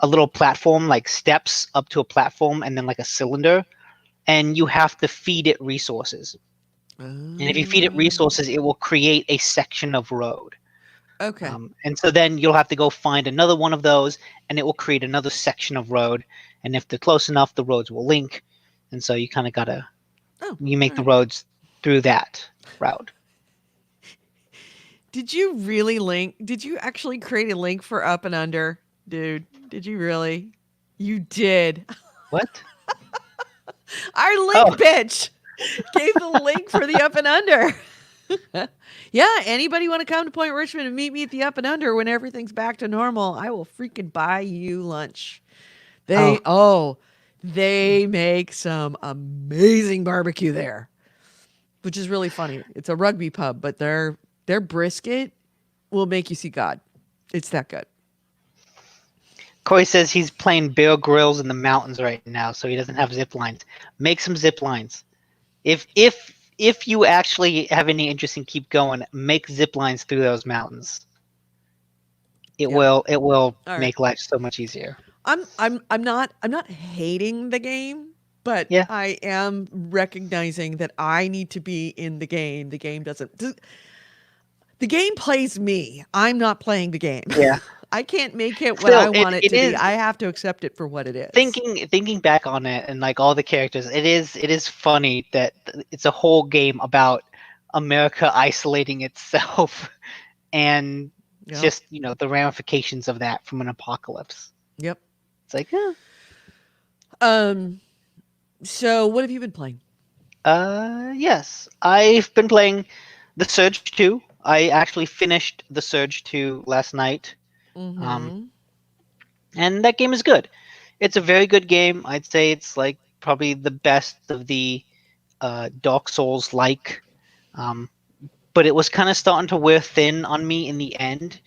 little platform, like steps up to a platform, and then like a cylinder, and you have to feed it resources. And if you feed it Um, resources, it will create a section of road. okay. And so then you'll have to go find another one of those, and it will create another section of road. And if they're close enough, the roads will link. and so you kind of gotta Oh, you all make the right. roads through that route. Did you really link? Did you actually create a link for Up and Under, dude? Did you really? You did. What? Our link Oh, bitch gave the link for the Up and Under. Yeah, anybody want to come to Point Richmond and meet me at the Up and Under when everything's back to normal? I will freaking buy you lunch. oh, They make some amazing barbecue there, which is really funny. It's a rugby pub, but their brisket will make you see God. It's that good. Corey says he's playing Bear Grylls in the mountains right now, so he doesn't have zip lines. Make some zip lines. If you actually have any interest in keep going, make zip lines through those mountains. Yep. It will All right. make life so much easier. I'm not hating the game, but Yeah, I am recognizing that I need to be in the game. The game doesn't. The game plays me. I'm not playing the game. yeah. I can't make it what I Still, want it it to be. is I have to accept it for what it is. thinking back on it and like all the characters. It is funny that it's a whole game about America isolating itself and Yep. just the ramifications of that from an apocalypse. Yep. It's like, Um. So what have you been playing? yes, I've been playing The Surge 2. I actually finished The Surge 2 last night. Um, Mm-hmm. and that game is good. It's a very good game. I'd say it's like probably the best of the Dark Souls like. Um, but it was kind of starting to wear thin on me in the end,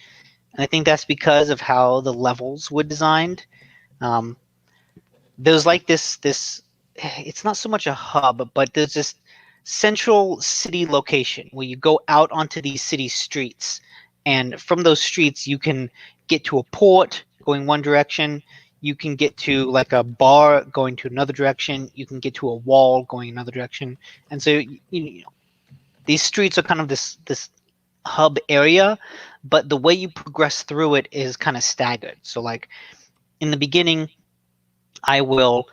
and I think that's because of how the levels were designed. Um, there's like this it's not so much a hub, but there's this central city location where you go out onto these city streets, and from those streets you can get to a port going one direction, you can get to like a bar going to another direction, you can get to a wall going another direction. And so these streets are kind of this hub area, but the way you progress through it is kind of staggered. So like in the beginning, I will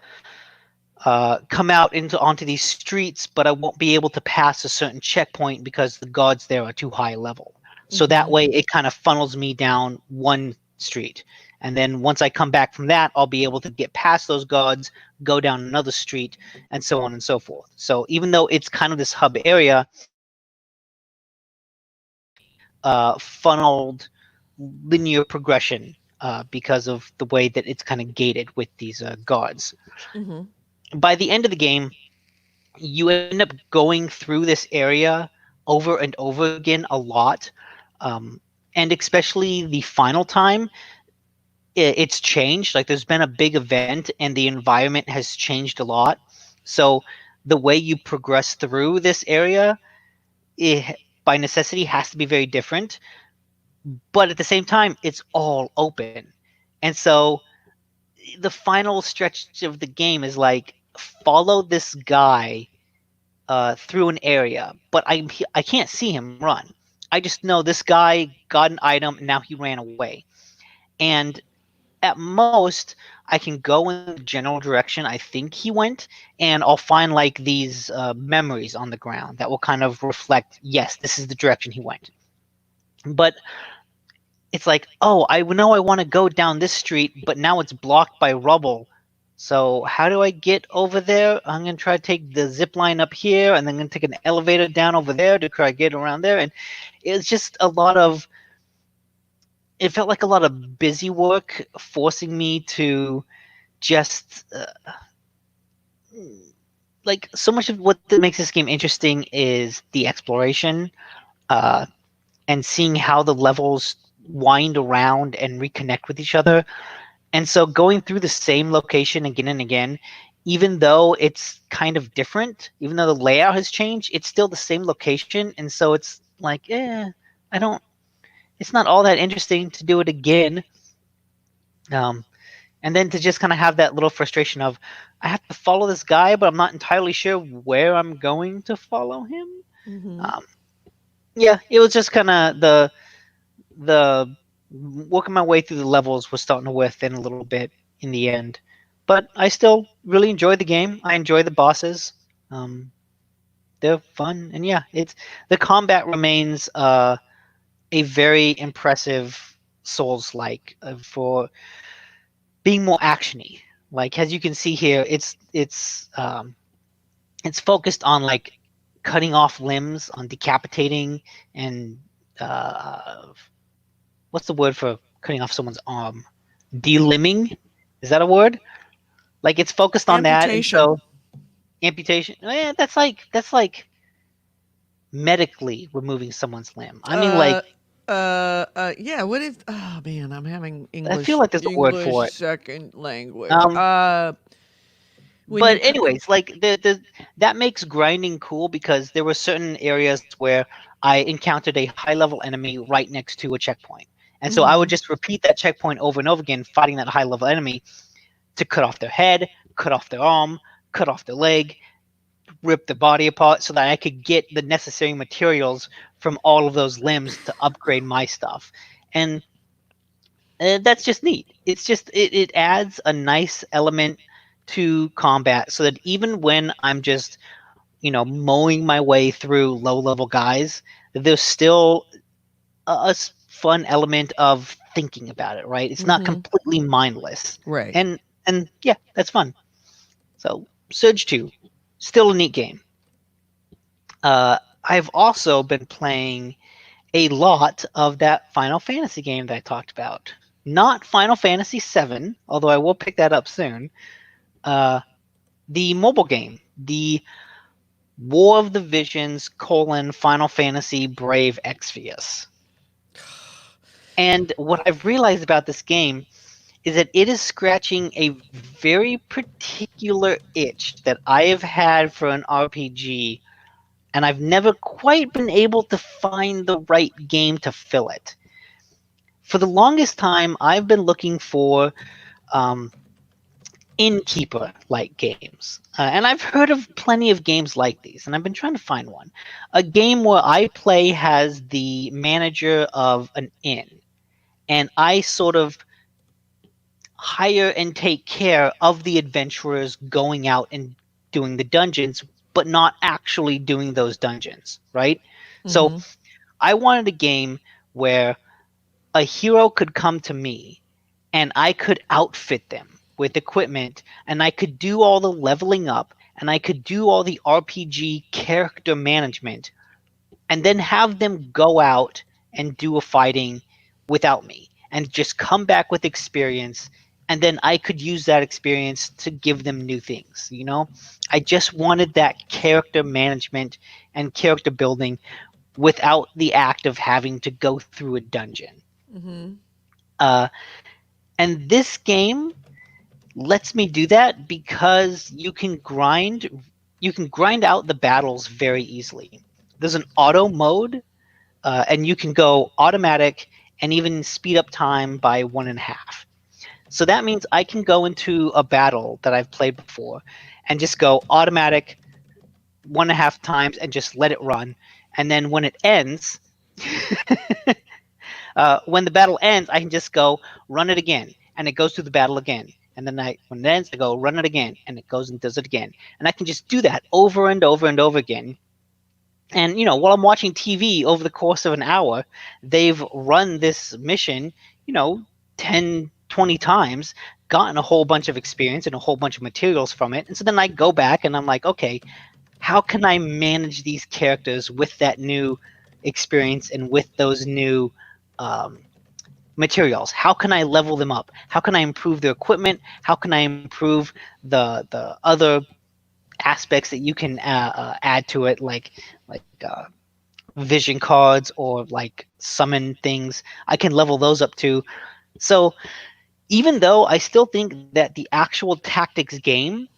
come out into onto these streets, but I won't be able to pass a certain checkpoint because the guards there are too high level. So that Mm-hmm. way, it kind of funnels me down one street, and then once I come back from that, I'll be able to get past those guards, go down another street, and so on and so forth. So even though it's kind of this hub area, funneled linear progression because of the way that it's kind of gated with these guards. Mm-hmm. By the end of the game, you end up going through this area over and over again a lot. And especially the final time, it's changed. Like there's been a big event and the environment has changed a lot. So the way you progress through this area, by necessity, has to be very different. But at the same time, it's all open. And so the final stretch of the game is like follow this guy through an area, but I can't see him run. I just know this guy got an item and now he ran away. And at most, I can go in the general direction I think he went, and I'll find like these memories on the ground that will kind of reflect, yes, this is the direction he went. But it's like, oh, I know I want to go down this street, but now it's blocked by rubble. So how do I get over there? I'm gonna try to take the zip line up here, and then I'm gonna take an elevator down over there to try to get around there. And it's just a lot of. It felt like a lot of busy work, forcing me to just like so much of what makes this game interesting is the exploration, uh, and seeing how the levels wind around and reconnect with each other. And so going through the same location again and again, even though it's kind of different, even though the layout has changed, it's still the same location. And so it's like, I don't, it's not all that interesting to do it again. Um, and then to just kind of have that little frustration of, I have to follow this guy, but I'm not entirely sure where I'm going to follow him. Mm-hmm. Um, yeah, it was just kind of the working my way through the levels was starting to wear thin a little bit in the end. but I still really enjoy the game. I enjoy the bosses. Um, they're fun, and yeah, it's the combat remains a very impressive Souls-like for being more actiony. Like as you can see here, it's focused on like cutting off limbs, on decapitating, and what's the word for cutting off someone's arm? Delimbing? Is that a word? Like it's focused on that, and Amputation. so amputation. Yeah, that's like medically removing someone's limb. I mean, like Uh, yeah. What is? Oh man, I'm having I feel English like there's a word for English it. second language. Um, When but you anyways, like the that makes grinding cool because there were certain areas where I encountered a high level enemy right next to a checkpoint. And so I would Mhm. just repeat that checkpoint over and over again, fighting that high level enemy to cut off their head, cut off their arm, cut off their leg, rip the body apart so that I could get the necessary materials from all of those limbs to upgrade my stuff. And that's just neat. It adds a nice element to combat so that even when I'm just mowing my way through low level guys, there's still a fun element of thinking about it, right? It's not Mhm. completely mindless. Right. And yeah, that's fun. So Surge 2, still a neat game. I've also been playing a lot of that Final Fantasy game that I talked about. Not Final Fantasy 7, although I will pick that up soon. Uh, the mobile game, the War of the Visions: Final Fantasy Brave Exvius. And what I've realized about this game is that it is scratching a very particular itch that I have had for an RPG, and I've never quite been able to find the right game to fill it. For the longest time, I've been looking for um, innkeeper like games. And I've heard of plenty of games like these, and I've been trying to find one. A game where I play has the manager of an inn, and I sort of hire and take care of the adventurers going out and doing the dungeons, but not actually doing those dungeons, right? So Mhm. I wanted a game where a hero could come to me and I could outfit them with equipment and I could do all the leveling up and I could do all the RPG character management and then have them go out and do a fighting without me and just come back with experience, and then I could use that experience to give them new things. I just wanted that character management and character building without the act of having to go through a dungeon. Mhm. uh, and this game lets me do that because you can grind out the battles very easily. There's an auto mode, and you can go automatic and even speed up time by 1.5. So that means I can go into a battle that I've played before and just go automatic 1.5 times and just let it run. And then when it ends, when the battle ends, I can just go run it again, and it goes through the battle again. And then when it ends, I go run it again, and it goes and does it again. And I can just do that over and over and over again. And while I'm watching TV over the course of an hour, they've run this mission, you know, 10, 20 times, gotten a whole bunch of experience and a whole bunch of materials from it. And so then I go back and I'm like, okay, how can I manage these characters with that new experience and with those new um, materials? How can I level them up? How can I improve their equipment? How can I improve the other aspects that you can add to it, like vision cards or like summon things? I can level those up too. So even though I still think that the actual tactics game,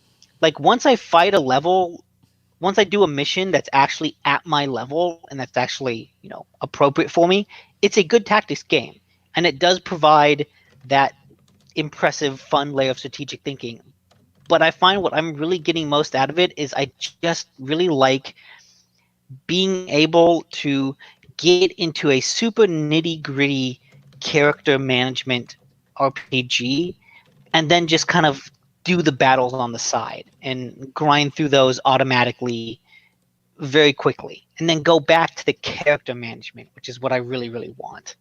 like once I do a mission that's actually at my level and that's actually, appropriate for me, it's a good tactics game. And it does provide that impressive, fun layer of strategic thinking. But I find what I'm really getting most out of it is I just really like being able to get into a super nitty gritty character management RPG and then just kind of do the battles on the side and grind through those automatically very quickly, and then go back to the character management, which is what I really, really want.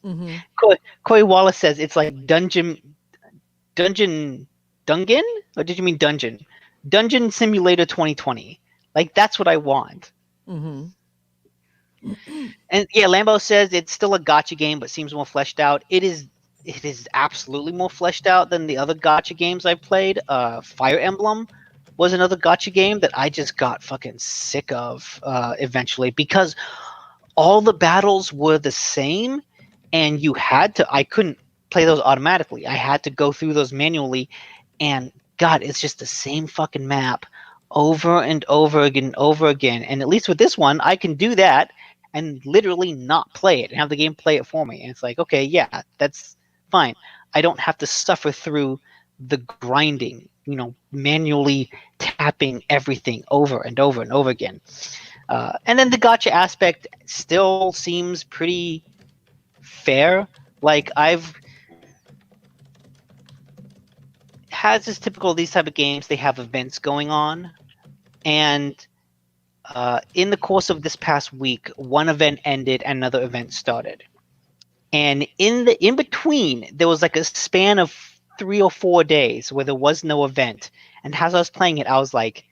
Mm-hmm. Corey Wallace says it's like Dungeon, or did you mean Dungeon Simulator 2020. Like that's what I want. Mm-hmm. And yeah, Lambo says it's still a gotcha game, but seems more fleshed out. It is. It is absolutely more fleshed out than the other gotcha games I've played. Fire Emblem was another gotcha game that I just got fucking sick of eventually, because all the battles were the same, and you had to. I couldn't play those automatically. I had to go through those manually, and God, it's just the same fucking map over and over again and over again. And at least with this one, I can do that and literally not play it and have the game play it for me. And it's like, okay, yeah, that's fine. I don't have to suffer through the grinding, manually tapping everything over and over and over again. And then the gotcha aspect still seems pretty fair. Like I've has this typical of these type of games. They have events going on, and in the course of this past week, one event ended and another event started. And in between, there was like a span of 3 or 4 days where there was no event. And as I was playing it, I was like,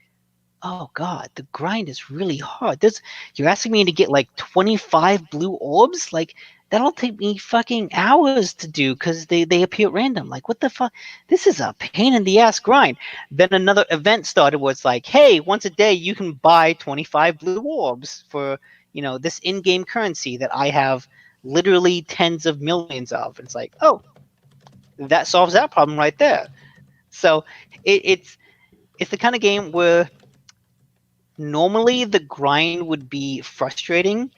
"Oh God, the grind is really hard. You're asking me to get like 25 blue orbs? Like that'll take me fucking hours to do because they appear at random. Like what the fuck? This is a pain in the ass grind." Then another event started where it's like, "Hey, once a day you can buy 25 blue orbs for this in-game currency that I have literally tens of millions of." And it's like, oh, that solves that problem right there. So it's the kind of game where normally the grind would be frustrating,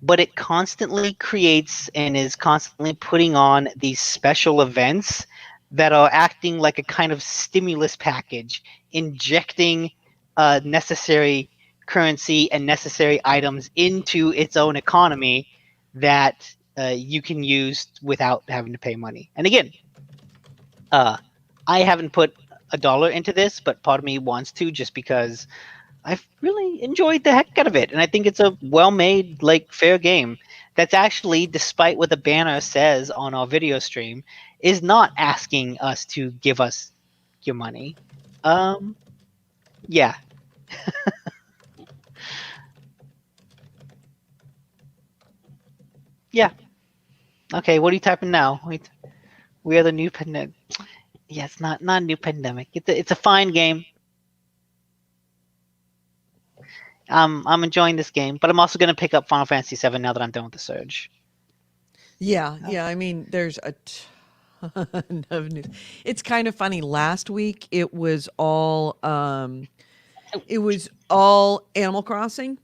but it constantly creates and is constantly putting on these special events that are acting like a kind of stimulus package, injecting necessary currency and necessary items into its own economy that you can use without having to pay money. And again, I haven't put $1 into this, but part of me wants to, just because I've really enjoyed the heck out of it, and I think it's a well-made, like, fair game that's actually, despite what the banner says on our video stream, is not asking us to give us your money. Yeah. Yeah. Okay, what are you typing now? Wait, we are the new pandemic. Yeah, it's not a new pandemic. It's a fine game. I'm enjoying this game, but I'm also going to pick up Final Fantasy VII now that I'm done with the Surge. Yeah, yeah. I mean, there's a ton of news. It's kind of funny. Last week it was all Animal Crossing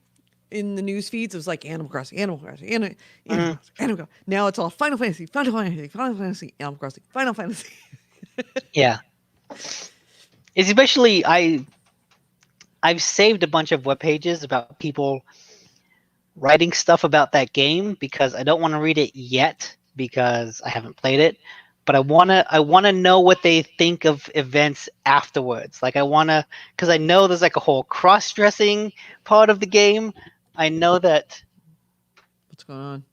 in the news feeds. It was like Animal Crossing, Animal Crossing, Animal Mhm. Crossing, Animal Crossing. Now it's all Final Fantasy, Final Fantasy, Final Fantasy, Animal Crossing, Final Fantasy. Yeah. It's especially I've saved a bunch of web pages about people writing stuff about that game because I don't want to read it yet because I haven't played it, but I want to know what they think of events afterwards. Like I want to, because I know there's like a whole cross-dressing part of the game. I know that. What's going on?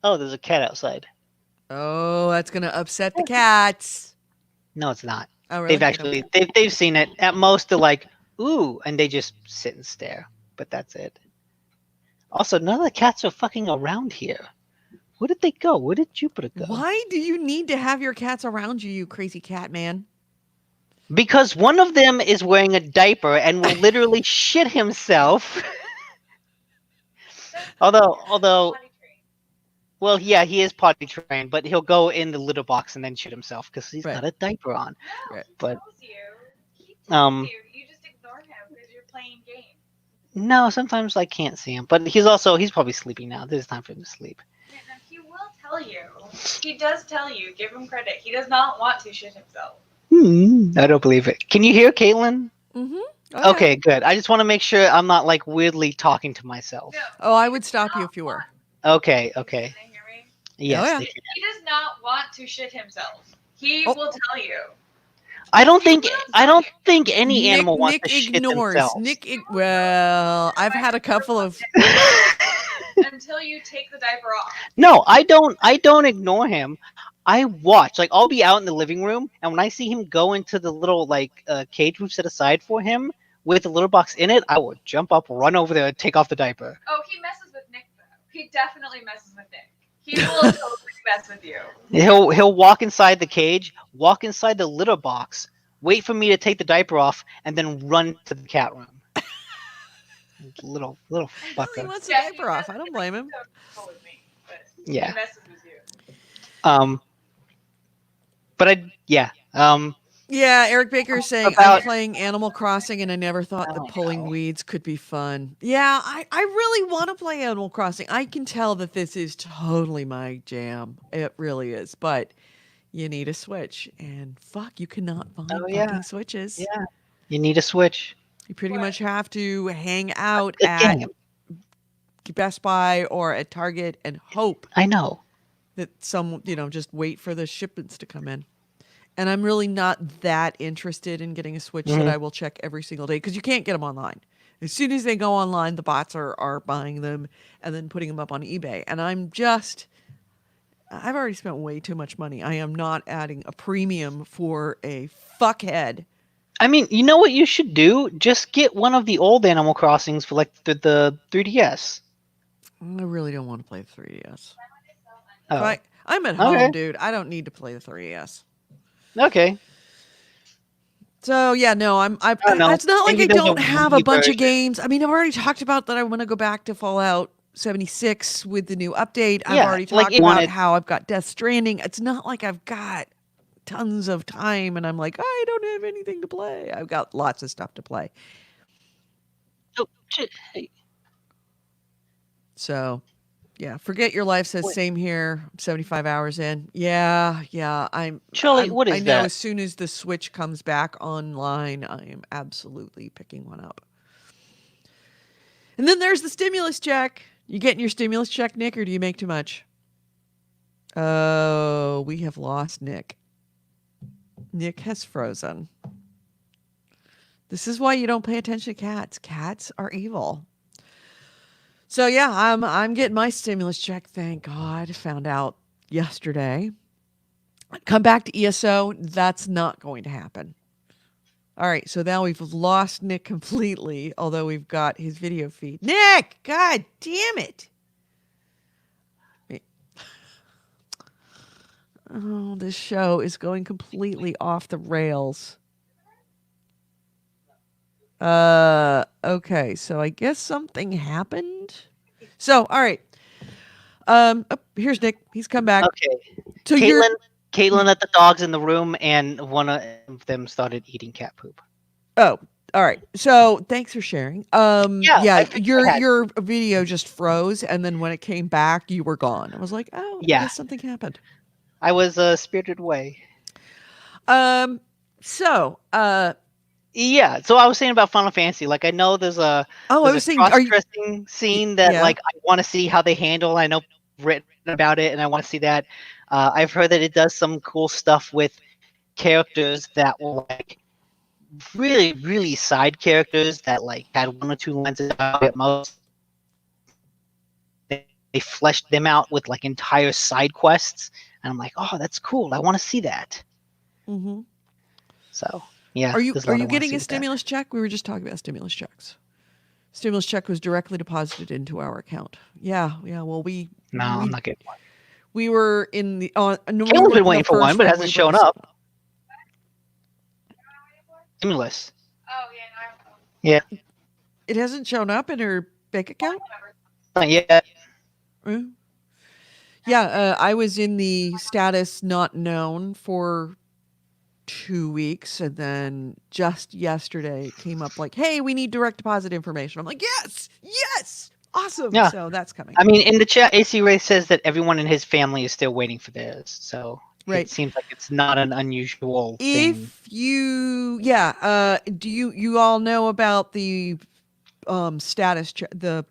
Oh, there's a cat outside. Oh, that's gonna upset the cats. No, it's not. Oh, really? They've Okay. actually they've seen it. At most, they're like, ooh, and they just sit and stare. But that's it. Also, none of the cats are fucking around here. Where did they go? Where did Jupiter go? Why do you need to have your cats around you, you crazy cat man? Because one of them is wearing a diaper and will literally shit himself. although, well, yeah, he is potty trained, but he'll go in the litter box and then shit himself because he's Right. got a diaper on. Right. But He um, tells you. You just ignore him because you're playing games. no, sometimes I can't see him. But he's probably sleeping now. There's time for him to sleep. Yeah, no, he will tell you. He does tell you. Give him credit. He does not want to shit himself. I don't believe it. Can you hear Caitlin? Mm-hmm. Oh, Okay, good. I just want to make sure I'm not like weirdly talking to myself. No, Oh, I would stop you if you were. Okay. Can they hear me? Yes. yeah. they can. He does not want to shit himself. He Oh. will tell you. I don't think any animal wants Nick to shit ignores. themselves. Well, I've had a couple of. Until you take the diaper off. No, I don't ignore him. I watch. Like I'll be out in the living room, and when I see him go into the little cage we've set aside for him with the litter box in it, I will jump up, run over there, and take off the diaper. Oh, he messes with Nick though. He definitely messes with Nick. He will totally mess with you. He'll walk inside the cage, walk inside the litter box, wait for me to take the diaper off, and then run to the cat room. little Well, he fucker. wants the diaper off. I don't blame him. With me, but Yeah. he messes with you. But Yeah, Eric Baker is saying, I'm About- playing Animal Crossing and I never thought Oh, that pulling no. weeds could be fun. Yeah, I really want to play Animal Crossing. I can tell that this is totally my jam. It really is. But you need a Switch. And fuck, you cannot find fucking Switches. Yeah. You need a Switch. You pretty much have to hang out The at game. Best Buy or at Target and hope I know. that just wait for the shipments to come in. And I'm really not that interested in getting a Switch that I will check every single day because you can't get them online. As soon as they go online, the bots are buying them and then putting them up on eBay. And I've already spent way too much money. I am not adding a premium for a fuckhead. I mean, you know what you should do? Just get one of the old Animal Crossings for the 3DS. I really don't want to play the 3DS. Oh. I'm at home, Okay. dude. I don't need to play the 3DS. Okay. So yeah, no, don't know. it's not like Maybe I there's don't a have a Wii bunch of version. games. I mean, I've already talked about that I want to go back to Fallout 76 with the new update. I've Yeah, already like talked it about wanted- how I've got Death Stranding. It's not like I've got tons of time and I'm like, I don't have anything to play. I've got lots of stuff to play. Oh, shit. Hey. So, yeah, Forget Your Life says What? same here. I'm 75 hours in. Yeah, Charlie, what is I know that? as soon as the Switch comes back online, I am absolutely picking one up. And then there's the stimulus check. You getting your stimulus check, Nick, or do you make too much? Oh, we have lost Nick. Nick has frozen. This is why you don't pay attention to cats. Cats are evil. So yeah, I'm getting my stimulus check. Thank God. Found out yesterday. Come back to ESO. That's not going to happen. All right, so now we've lost Nick completely, although we've got his video feed. Nick, God damn it! Oh, this show is going completely off the rails. Okay, so I guess something happened. So, all right. Here's Nick. He's come back. Okay. So Caitlin let the dogs in the room, and one of them started eating cat poop. Oh, all right. So thanks for sharing. I figured I had your video just froze, and then when it came back, you were gone. I was like, oh, I Yeah. guess something happened. I was spirited away. So, Yeah, so I was saying about Final Fantasy. Like, I know there's a I was saying, are you? cross-dressing scene that yeah. like I want to see how they handle. I know written about it, and I want to see that. I've heard that it does some cool stuff with characters that were like really, really side characters that like had one or two lines of dialogue at most. They fleshed them out with like entire side quests, and I'm like, oh, that's cool. I want to see that. Mm-hmm. So yeah, Are you there's a lot I wanna getting see a with that. stimulus check? We were just talking about stimulus checks. Stimulus check was directly deposited into our account. Yeah. Well, No, I'm not getting one. we were in the. Caitlin's been waiting for one, but it hasn't shown up. Stimulus. Oh yeah, no, It hasn't shown up in her bank account. Not yet. Mm. Yeah, I was in the status not known for 2 weeks, and then just yesterday it came up like, "Hey, we need direct deposit information." I'm like, "Yes, awesome!" Yeah. So that's coming. I mean, in the chat, AC Ray says that everyone in his family is still waiting for theirs. So Right. it seems like it's not an unusual thing. If you, do you all know about the status the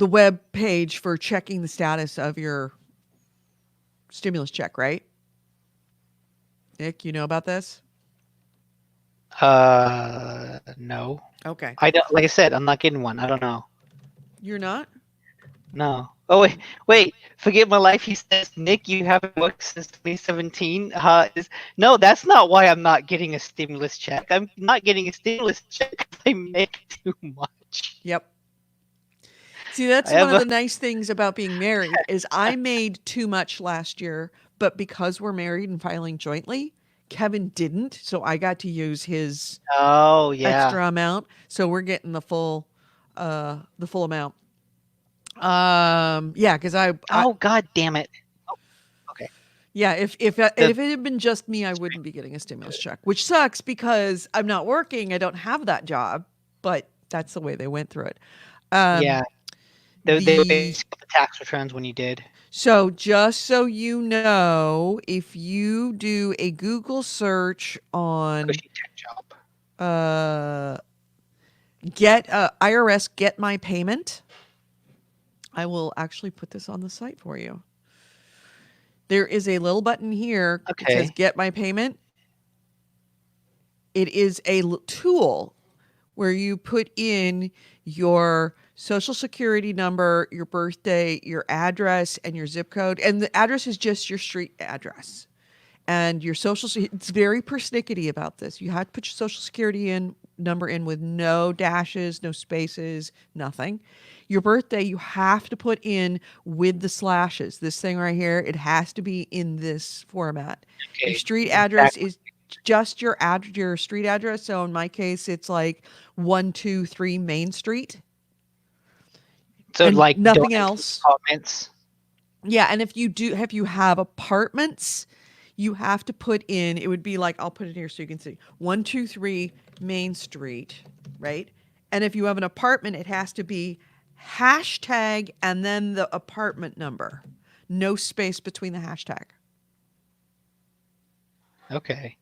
web page for checking the status of your stimulus check, right? Nick, you know about this? No. Okay. I don't. Like I said, I'm not getting one. I don't know. You're not? No. Oh wait. Forget my life. He says, Nick, you haven't worked since 2017. No, that's not why I'm not getting a stimulus check. I'm not getting a stimulus check because I make too much. Yep. See, I that's one have of a the nice things about being married is I made too much last year, but because we're married and filing jointly, Kevin didn't, so I got to use his Oh yeah. extra amount. So we're getting the full amount. Yeah, because I Oh god damn it. Okay. yeah, The if it had been just me, I wouldn't be getting a stimulus check, which sucks because I'm not working. I don't have that job, but that's the way they went through it. Um, yeah. They were the based on the tax returns when you did. So just so you know, if you do a Google search on Cushy tech job. uh get IRS get my payment, I will actually put this on the site for you. There is a little button here. It says Okay. get my payment. It is a tool where you put in your social security number, your birthday, your address, and your zip code. And the address is just your street address. And your it's very persnickety about this. You have to put your social security number in with no dashes, no spaces, nothing. Your birthday, you have to put in with the slashes. This thing right here, it has to be in this format. Your Okay. street address is just your street address. So in my case, it's like 123 Main Street So and like don't nothing include else. apartments. Yeah, and if you have apartments, you have to put in, it would be like, I'll put it here so you can see 123 Main Street, right? And if you have an apartment, it has to be hashtag and then the apartment number. No space between the hashtag. Okay.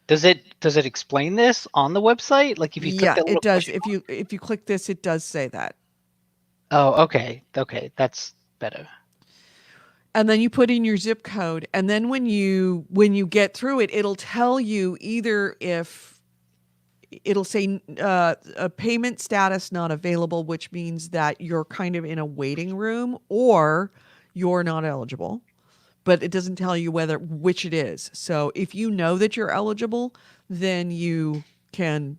Does it explain this on the website? Like if you click Yeah, that it little does. push. If you click this, it does say that. Oh, okay. Okay, that's better. And then you put in your zip code, and then when you get through it, it'll tell you either if it'll say a payment status not available, which means that you're kind of in a waiting room, or you're not eligible, but it doesn't tell you which it is. So if you know that you're eligible, then you can,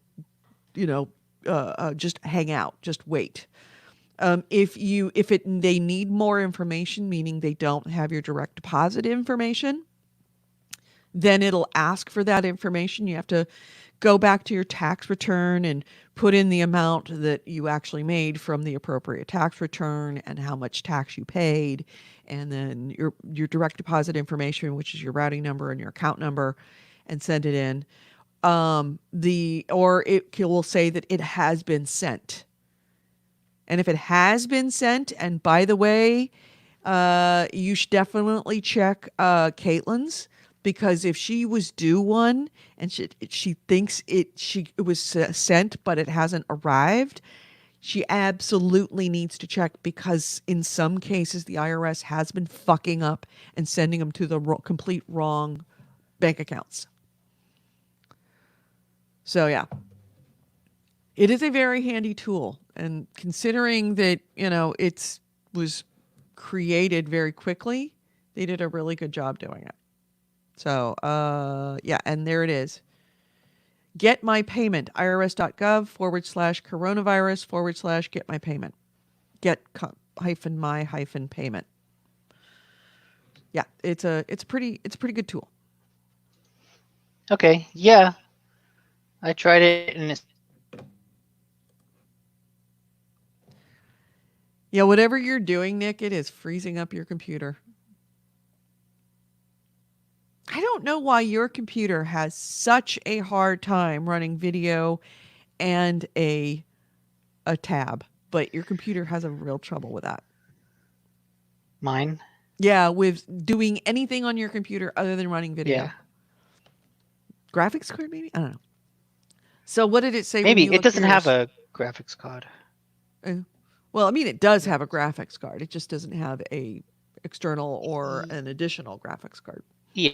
just hang out, just wait. If they need more information, meaning they don't have your direct deposit information, then it'll ask for that information. You have to go back to your tax return and put in the amount that you actually made from the appropriate tax return and how much tax you paid, and then your direct deposit information, which is your routing number and your account number, and send it in. Or it will say that it has been sent. And if it has been sent, and by the way, you should definitely check Caitlin's, because if she was due one and she thinks it was sent but it hasn't arrived, she absolutely needs to check, because in some cases the IRS has been fucking up and sending them to the complete wrong bank accounts. So yeah. It is a very handy tool, and considering that, it was created very quickly, they did a really good job doing it. So, yeah, and there it is. Get my payment, irs.gov/coronavirus/ get my payment. Get my payment. Yeah, it's a pretty good tool. Okay. Yeah. I tried it and it's Yeah, whatever you're doing, Nick, it is freezing up your computer. I don't know why your computer has such a hard time running video and a tab, but your computer has a real trouble with that. mine. Yeah, with doing anything on your computer other than running video. Yeah. Graphics card, maybe? I don't know. So what did it say when Maybe you it looked doesn't have yours? a graphics card. Well, I mean, it does have a graphics card. It just doesn't have a external or an additional graphics card. Yeah.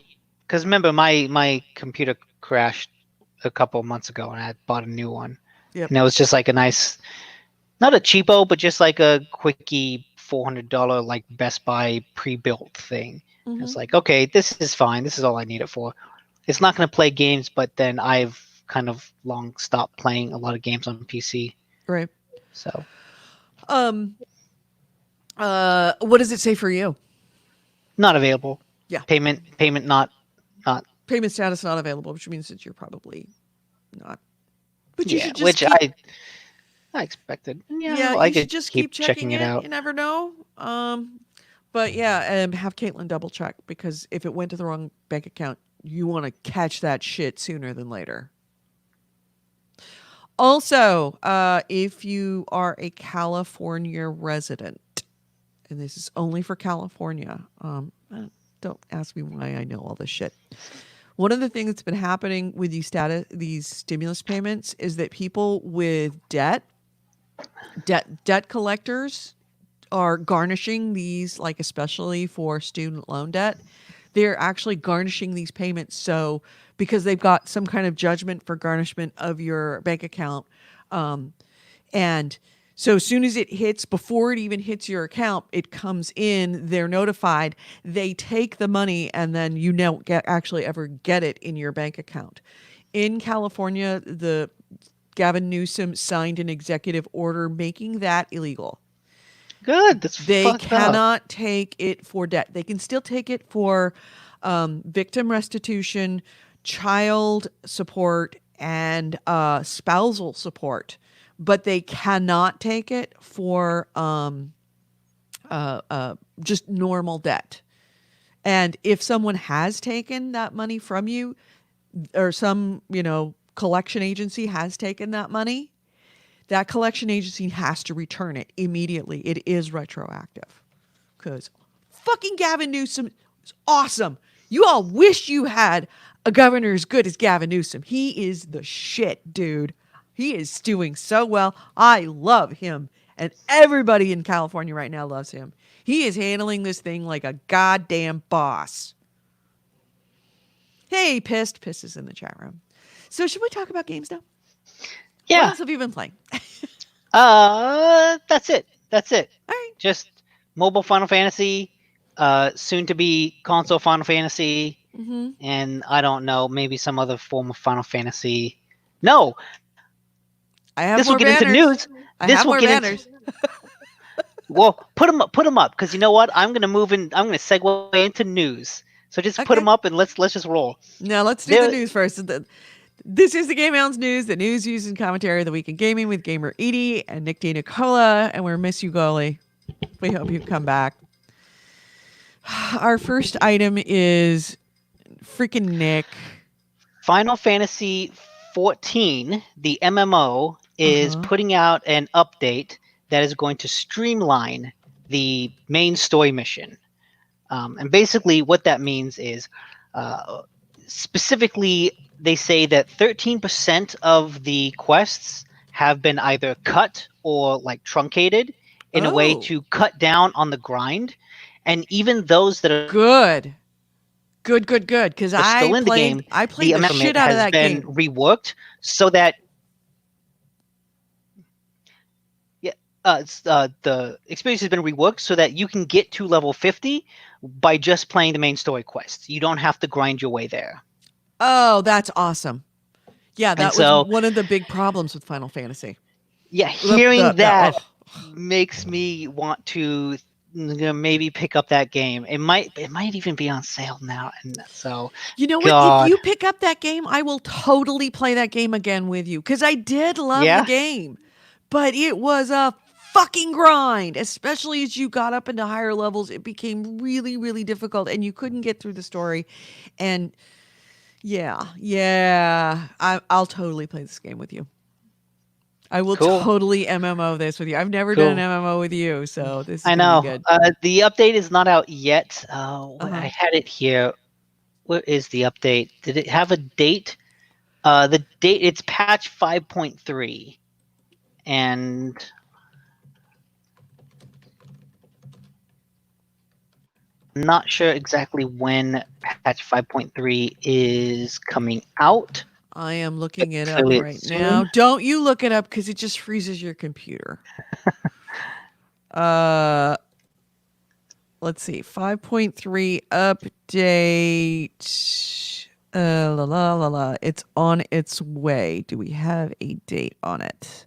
Because remember, my computer crashed a couple of months ago, and I bought a new one, Yep. and it was just like a nice, not a cheapo, but just like a quickie $400 like Best Buy pre-built thing. It's like, okay, this is fine. This is all I need it for. It's not going to play games, but then I've kind of long stopped playing a lot of games on PC. Right. So What does it say for you? not available. Yeah. Payment not. Payment status not available, which means that you're probably not. But you Yeah, should just which keep, I expected. yeah, I you should could just keep keep checking it it. out. You never know. But yeah, have Caitlin double check, because if it went to the wrong bank account, you want to catch that shit sooner than later. Also, if you are a California resident, and this is only for California, don't ask me why I know all this shit. One of the things that's been happening with these stimulus payments is that people with debt collectors are garnishing these, like especially for student loan debt. They're actually garnishing these payments, so because they've got some kind of judgment for garnishment of your bank account, and so as soon as it hits, before it even hits your account, it comes in, they're notified, they take the money, and then you don't actually ever get it in your bank account. In California, the Gavin Newsom signed an executive order making that illegal. Good. That's They fucked up. cannot take it for debt. They can still take it for victim restitution, child support, and spousal support, but they cannot take it for just normal debt. And if someone has taken that money from you, or some collection agency has taken that money, that collection agency has to return it immediately. It is retroactive. Because fucking Gavin Newsom is awesome. You all wish you had a governor as good as Gavin Newsom. He is the shit, dude. He is doing so well. I love him. And everybody in California right now loves him. He is handling this thing like a goddamn boss. Hey, Pissed. Pissed is in the chat room. So should we talk about games now? What Yeah. else have you been playing? That's it. All right. Just mobile Final Fantasy, soon to be console Final Fantasy, and I don't know, maybe some other form of Final Fantasy. No, I have this will more get banners. into news. I This have will more get banners. Well, put them up, because you know what? I'm gonna move in. I'm gonna segue into news. So just put Okay. them up and let's just roll. Now let's do the news first. This is the GameHounds news, the news, views, and commentary of the week in gaming with gamer Edie and Nick D. Nicola, and we miss you, Goalie. We hope you come back. Our first item is freaking Nick. Final Fantasy 14, the MMO, is putting out an update that is going to streamline the main story mission. And basically what that means is, specifically, they say that 13% of the quests have been either cut or like truncated in a way to cut down on the grind. And even those that are Good. Because still in the game, I played the shit out of that game. Reworked so that the experience has been reworked so that you can get to level 50 by just playing the main story quests. You don't have to grind your way there. Oh, that's awesome. Yeah, that so, was one of the big problems with Final Fantasy. Yeah, hearing that makes me want to maybe pick up that game. It might even be on sale now, and so you know what? If you pick up that game, I will totally play that game again with you, because I did love the game, but it was a fucking grind, especially as you got up into higher levels. It became really, really difficult, and you couldn't get through the story. And yeah, I'll totally play this game with you. I will totally MMO this with you. I've never done an MMO with you, so this is gonna be good. The update is not out yet. I had it here. What is the update? Did it have a date? The date, it's patch 5.3, and I'm not sure exactly when patch 5.3 is coming out. I am looking it up Clearly it's right soon. now. Don't you look it up because it just freezes your computer. Let's see. 5.3 update. La la la la. It's on its way. Do we have a date on it?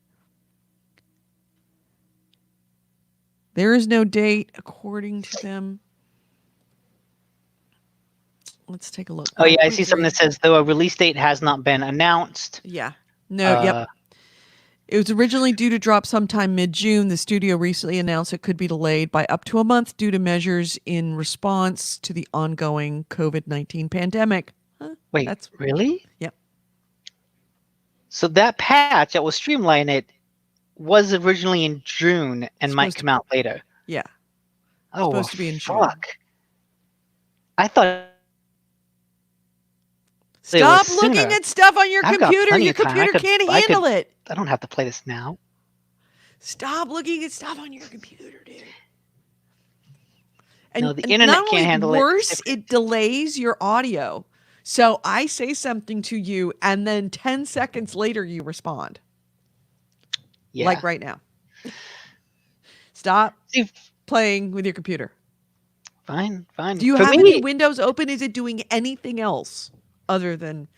There is no date according to them. Let's take a look. Oh yeah, I see something 5.3. that says though a release date has not been announced. Yeah. No, yep. It was originally due to drop sometime mid-June. The studio recently announced it could be delayed by up to a month due to measures in response to the ongoing COVID-19 pandemic. Huh? Wait, That's really? Yep. So that patch that will streamline it was originally in June and might come out later. Yeah. Oh, Supposed to be in June. fuck. I thought. Stop sooner. looking at stuff on your I've got computer. plenty Your of time. computer can't handle it. I don't have to play this now. Stop looking at stuff on your computer, dude. And, No, the internet not can't only handle it. worse, it delays your audio. So I say something to you, and then 10 seconds later, you respond. Yeah. Like right now. Stop See, playing with your computer. fine. Do you For have me, any windows open? Is it doing anything else other than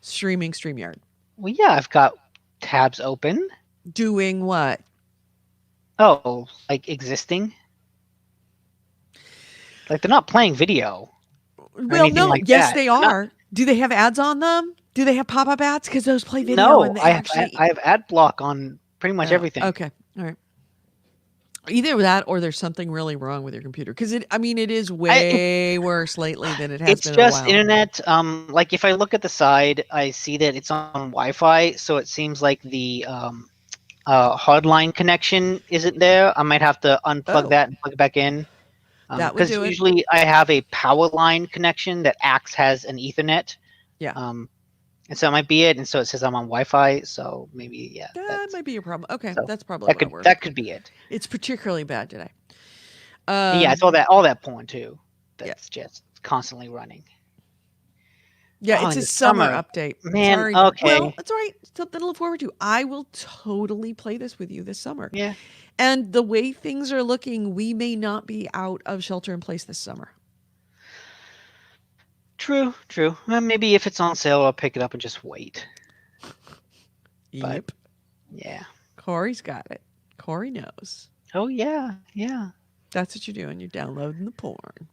streaming StreamYard? Well, yeah, I've got tabs open. Doing what? Oh, like existing. Like they're not playing video. Well, anything no. like Yes, that. they They're not- are. Do they have ads on them? Do they have pop-up ads? Because those play video. No, and they I actually... have ad block on pretty much Oh, everything. Okay. All right. Either that or there's something really wrong with your computer. Because it is way worse lately than it has It's been just in a while. internet. Like if I look at the side, I see that it's on Wi-Fi, so it seems like the hardline connection isn't there. I might have to unplug Oh. that and plug it back in. That would Because do it. usually I have a power line connection that acts as an Ethernet. Yeah. And so it might be it, and so it says I'm on Wi-Fi. So maybe That might be your problem. Okay, so that's probably that what could be it. It's particularly bad today. Yeah, it's all that porn too. That's just constantly running. Yeah, Oh, it's in a the summer summer. update. Man, Sorry. okay. Well, it's all right. Something to look forward to. I will totally play this with you this summer. Yeah. And the way things are looking, we may not be out of shelter in place this summer. True. Well, maybe if it's on sale, I'll pick it up and just wait. Yep. Yeah. Corey's got it. Corey knows. Oh yeah. That's what you're doing. You're downloading the porn.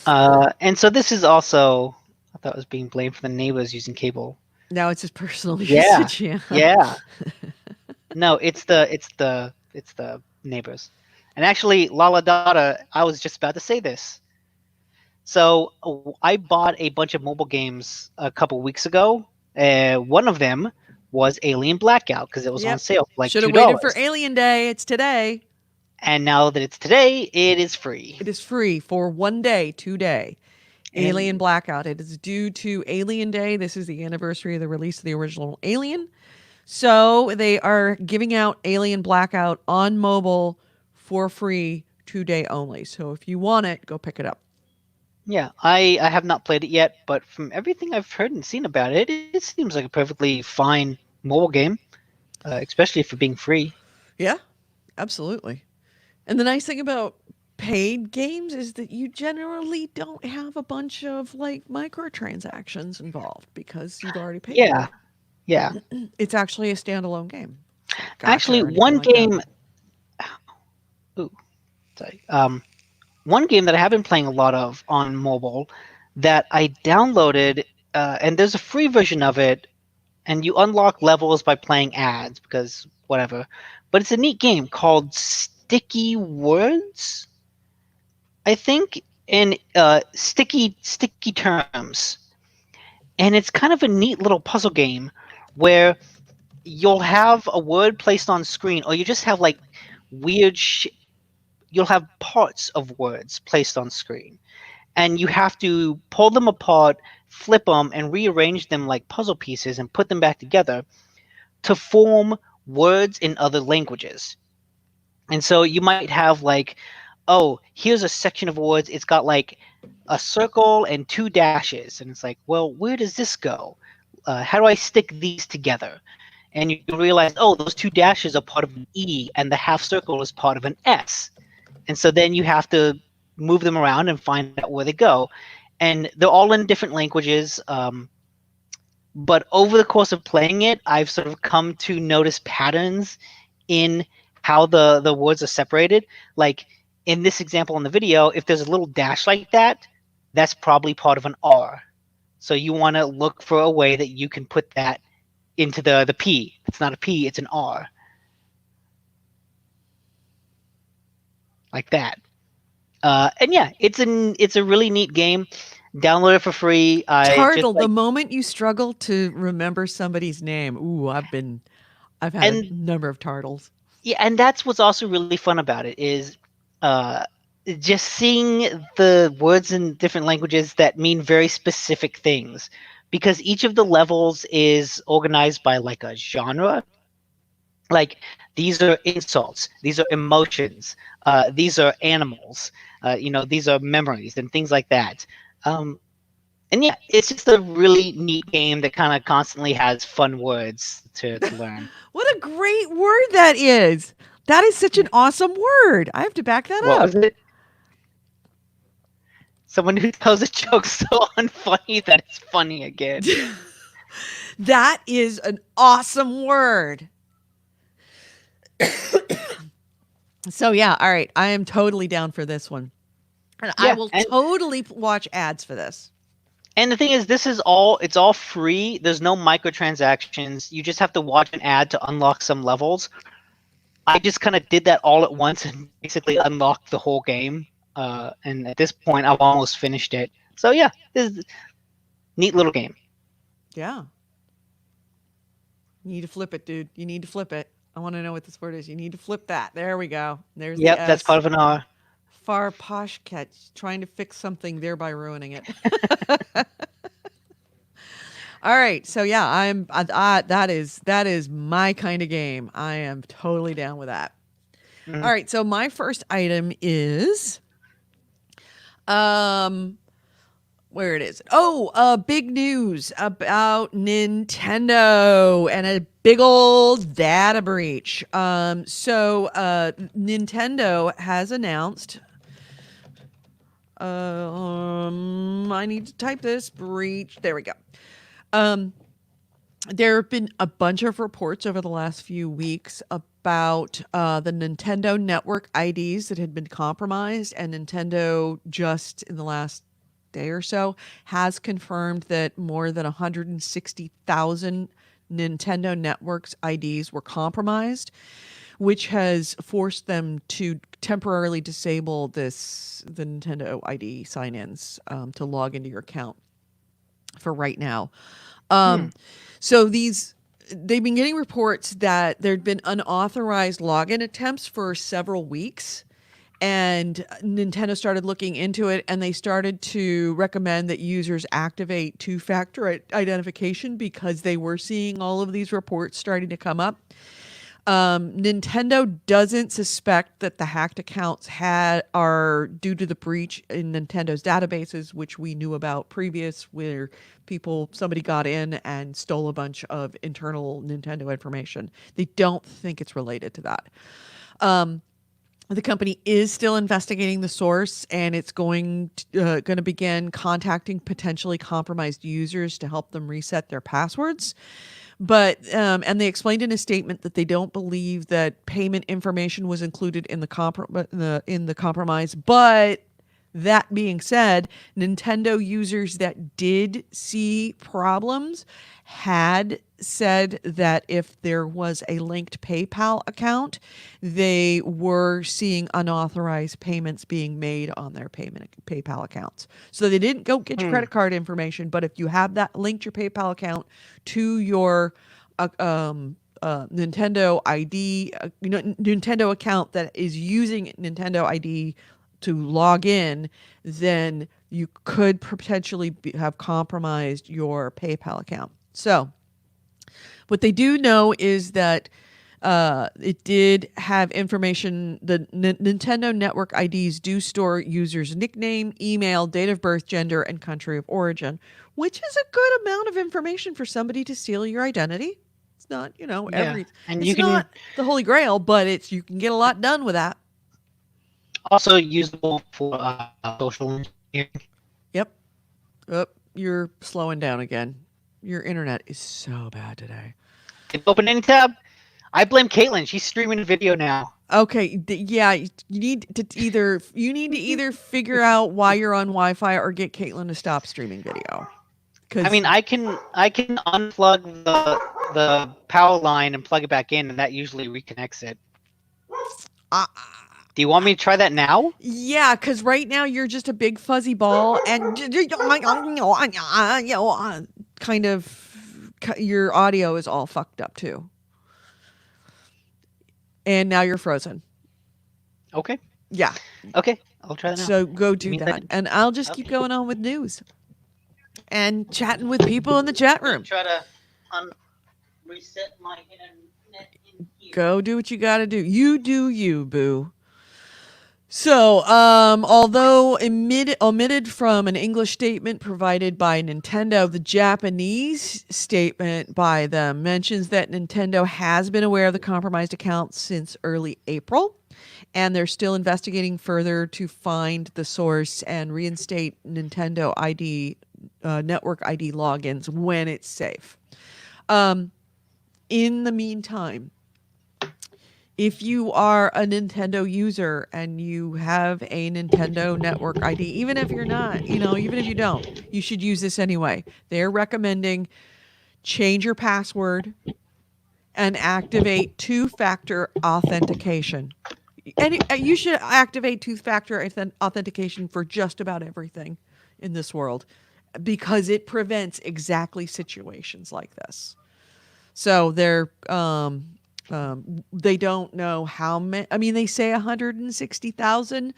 And so this is also, I thought it was being blamed for the neighbors using cable. Now it's his personal Yeah. usage. Yeah. Yeah. No, it's the neighbors. And actually, Lala Dada, I was just about to say this. So I bought a bunch of mobile games a couple weeks ago. One of them was Alien Blackout because it was on sale for like Should have $2. waited for Alien Day. It's today. And now that it's today, it is free. It is free for 1 day, today. Alien Blackout. It is due to Alien Day. This is the anniversary of the release of the original Alien. So they are giving out Alien Blackout on mobile for free 2 day only. So if you want it, go pick it up. Yeah, I have not played it yet, but from everything I've heard and seen about it, it seems like a perfectly fine mobile game, especially for being free. Yeah, absolutely. And the nice thing about paid games is that you generally don't have a bunch of like microtransactions involved because you've already paid. Yeah. It's actually a standalone game. Actually, or anything one like that. game. Ooh, sorry. One game that I have been playing a lot of on mobile that I downloaded, and there's a free version of it, and you unlock levels by playing ads because whatever. But it's a neat game called Sticky Words, I think, and sticky terms, and it's kind of a neat little puzzle game where you'll have a word placed on screen, or you just have like weird you'll have parts of words placed on screen, and you have to pull them apart, flip them, and rearrange them like puzzle pieces and put them back together to form words in other languages. And so you might have like, oh, here's a section of words. It's got like a circle and two dashes, and it's like, well, where does this go? How do I stick these together? And you realize, oh, those two dashes are part of an E, and the half circle is part of an S. And so then you have to move them around and find out where they go. And they're all in different languages. But over the course of playing it, I've sort of come to notice patterns in how the words are separated. Like in this example in the video, if there's a little dash like that, that's probably part of an R. So you want to look for a way that you can put that into the P. It's not a P, it's an R. Like that. And yeah, it's a really neat game. Download it for free. Tartle, the moment you struggle to remember somebody's name, I've had a number of tartles. Yeah, and that's what's also really fun about it is just seeing the words in different languages that mean very specific things, because each of the levels is organized by like a genre. Like these are insults, these are emotions, these are animals, these are memories and things like that. And yeah, it's just a really neat game that kind of constantly has fun words to learn. What a great word that is. That is such an awesome word. I have to back that up. What was it? Someone who tells a joke so unfunny that it's funny again. That is an awesome word. So yeah, all right. I am totally down for this one. And I will totally watch ads for this. And the thing is, it's all free. There's no microtransactions. You just have to watch an ad to unlock some levels. I just kind of did that all at once and basically unlocked the whole game. And at this point, I've almost finished it. So yeah, this is a neat little game. Yeah. You need to flip it, dude. You need to flip it. I want to know what this word is. You need to flip that. There we go. There's the S. That's part of an R. Far posh catch, trying to fix something, thereby ruining it. All right, so yeah, that is my kind of game. I am totally down with that. Mm-hmm. All right, so my first item is, where it is. Oh, big news about Nintendo and a big old data breach. So Nintendo has announced. I need to type this breach. There we go. There have been a bunch of reports over the last few weeks about the Nintendo network IDs that had been compromised, and Nintendo just in the last day or so has confirmed that more than 160,000 Nintendo networks IDs were compromised, which has forced them to temporarily disable the Nintendo ID sign-ins to log into your account for right now. So they've been getting reports that there'd been unauthorized login attempts for several weeks, and Nintendo started looking into it, and they started to recommend that users activate two-factor identification because they were seeing all of these reports starting to come up. Nintendo doesn't suspect that the hacked accounts are due to the breach in Nintendo's databases, which we knew about previous, where somebody got in and stole a bunch of internal Nintendo information. They don't think it's related to that. The company is still investigating the source, and it's going to begin contacting potentially compromised users to help them reset their passwords. But and they explained in a statement that they don't believe that payment information was included in the compromise. But that being said, Nintendo users that did see problems had said that if there was a linked PayPal account, they were seeing unauthorized payments being made on their PayPal accounts. So they didn't go get your credit card information, but if you have that linked your PayPal account to your Nintendo ID, Nintendo account that is using Nintendo ID to log in, then you could potentially have compromised your PayPal account. So what they do know is that It did have information. The Nintendo Network IDs do store users' nickname, email, date of birth, gender, and country of origin, which is a good amount of information for somebody to steal your identity. It's not, Yeah, and it's you can not the Holy Grail, but you can get a lot done with that. also usable for social engineering. Yep. You're slowing down again. Your internet is so bad today. Open any tab. I blame Caitlin. She's streaming video now. Okay, yeah, you need to either figure out why you're on Wi-Fi or get Caitlin to stop streaming video. I mean, I can unplug the power line and plug it back in, and that usually reconnects it. Do you want me to try that now? Yeah, because right now you're just a big fuzzy ball, and kind of your audio is all fucked up too. And now you're frozen. Okay. Yeah. Okay, I'll try that now. So go do that, and I'll just keep going on with news and chatting with people in the chat room. Try to reset my internet in here. Go do what you got to do. You do you, boo. So, although omitted from an English statement provided by Nintendo, the Japanese statement by them mentions that Nintendo has been aware of the compromised accounts since early April, and they're still investigating further to find the source and reinstate Nintendo ID, network ID logins when it's safe. In the meantime, if you are a Nintendo user and you have a Nintendo Network ID, even if you're not, even if you don't, you should use this anyway. They're recommending change your password and activate two-factor authentication. And you should activate two-factor authentication for just about everything in this world because it prevents exactly situations like this. So they don't know how many. I mean, they say 160,000,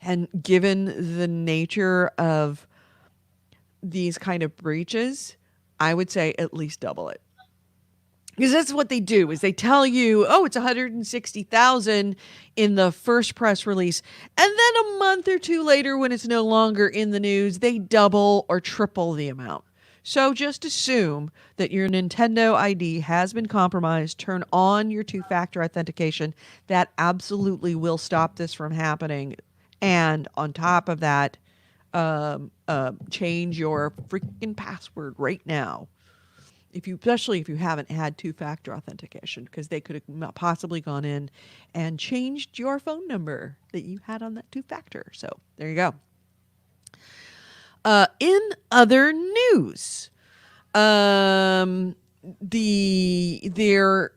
and given the nature of these kind of breaches, I would say at least double it. Because that's what they do, is they tell you, oh, it's 160,000 in the first press release. And then a month or two later, when it's no longer in the news, they double or triple the amount. So just assume that your Nintendo ID has been compromised. Turn on your two-factor authentication. That absolutely will stop this from happening. And on top of that, change your freaking password right now. Especially if you haven't had two-factor authentication, because they could have possibly gone in and changed your phone number that you had on that two-factor. So there you go. In other news, there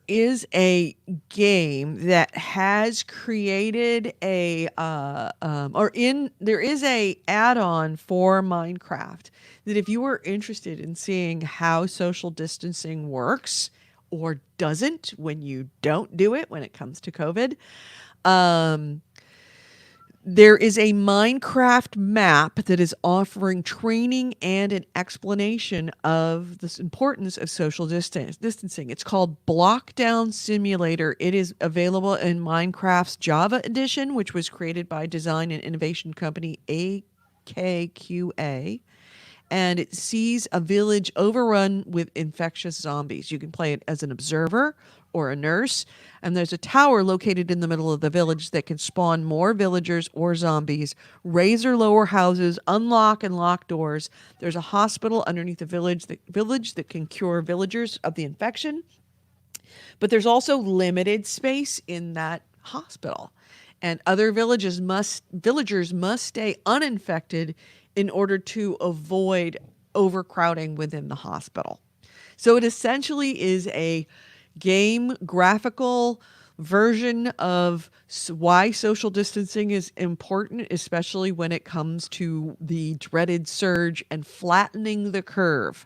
is a game that has created there is a add-on for Minecraft that if you are interested in seeing how social distancing works or doesn't when you don't do it when it comes to COVID, there is a Minecraft map that is offering training and an explanation of the importance of social distancing. It's called Blockdown Simulator. It is available in Minecraft's Java edition, which was created by design and innovation company AKQA. And it sees a village overrun with infectious zombies. You can play it as an observer or a nurse, and there's a tower located in the middle of the village that can spawn more villagers or zombies, raise or lower houses, unlock and lock doors. There's a hospital underneath the village that can cure villagers of the infection, but there's also limited space in that hospital, and other villagers must stay uninfected in order to avoid overcrowding within the hospital. So it essentially is a game graphical version of why social distancing is important, especially when it comes to the dreaded surge and flattening the curve.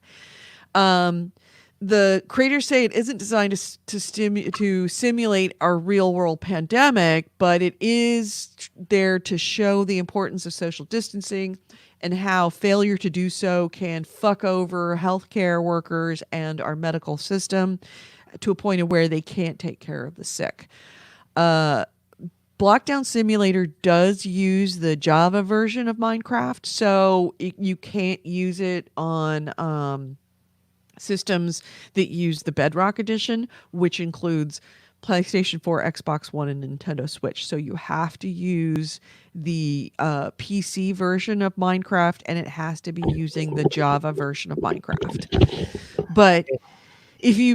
The creators say it isn't designed to simulate our real world pandemic, but it is there to show the importance of social distancing and how failure to do so can fuck over healthcare workers and our medical system. to a point of where they can't take care of the sick. Blockdown Simulator does use the Java version of Minecraft, so you can't use it on systems that use the Bedrock edition, which includes PlayStation 4, Xbox One, and Nintendo Switch. So you have to use the PC version of Minecraft, and it has to be using the Java version of Minecraft. But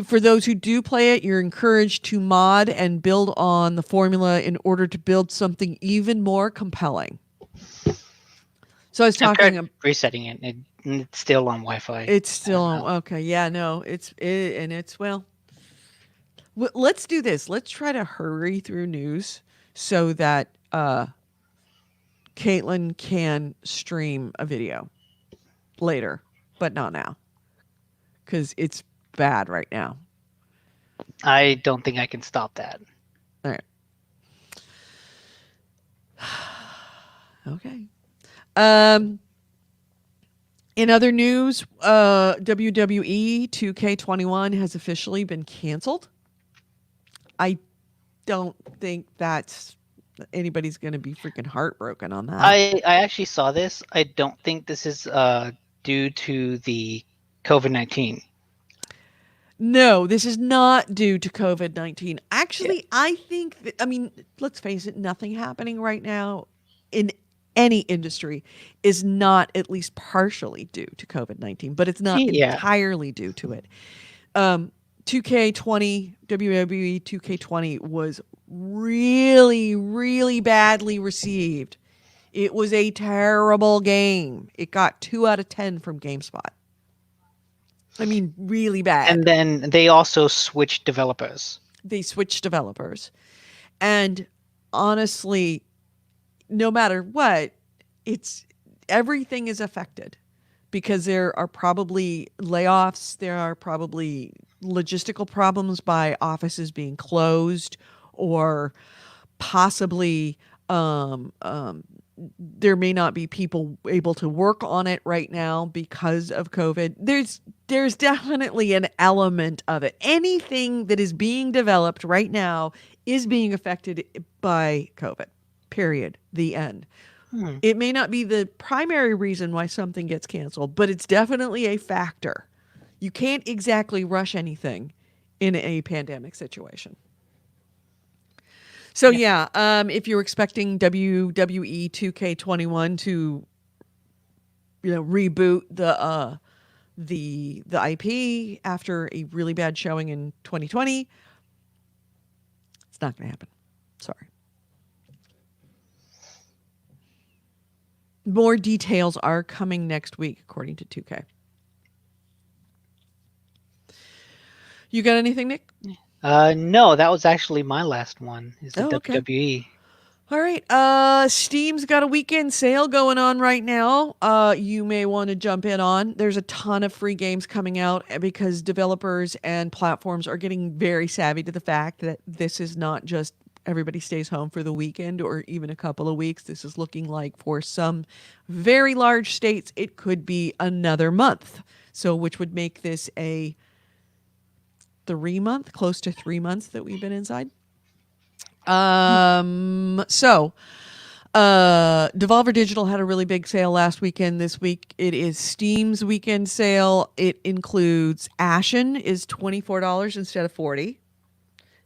for those who do play it, you're encouraged to mod and build on the formula in order to build something even more compelling. So I was I've talking tried resetting it, and it's still on Wi-Fi. It's still okay. Yeah, no, well. Let's do this. Let's try to hurry through news so that Caitlin can stream a video later, but not now, because it's bad right now. I don't think I can stop that. All right. Okay. In other news, WWE 2K21 has officially been canceled. I don't think that's anybody's going to be freaking heartbroken on that. I actually saw this. I don't think this is due to the COVID-19. No, this is not due to COVID-19. Actually, I think that, let's face it, nothing happening right now in any industry is not at least partially due to COVID-19, but it's not entirely due to it. 2K20, WWE 2K20 was really, really badly received. It was a terrible game. It got 2 out of 10 from GameSpot. Really bad. And then they also switched developers. And honestly, no matter what, everything is affected because there are probably layoffs. There are probably logistical problems by offices being closed, or possibly there may not be people able to work on it right now because of COVID. There's definitely an element of it. Anything that is being developed right now is being affected by COVID. Period. The end. It may not be the primary reason why something gets canceled, but it's definitely a factor. You can't exactly rush anything in a pandemic situation. So if you're expecting WWE 2K21 to, reboot the IP after a really bad showing in 2020, it's not going to happen. Sorry. More details are coming next week, according to 2K. You got anything, Nick? No, that was actually my last one. Is the WWE. All right. Steam's got a weekend sale going on right now. You may want to jump in on. There's a ton of free games coming out because developers and platforms are getting very savvy to the fact that this is not just everybody stays home for the weekend or even a couple of weeks. This is looking like for some very large states, it could be another month. So, which would make this a 3-month, close to 3 months that we've been inside. Devolver Digital had a really big sale last weekend. This week it is Steam's weekend sale. It includes Ashen is $24 instead of $40.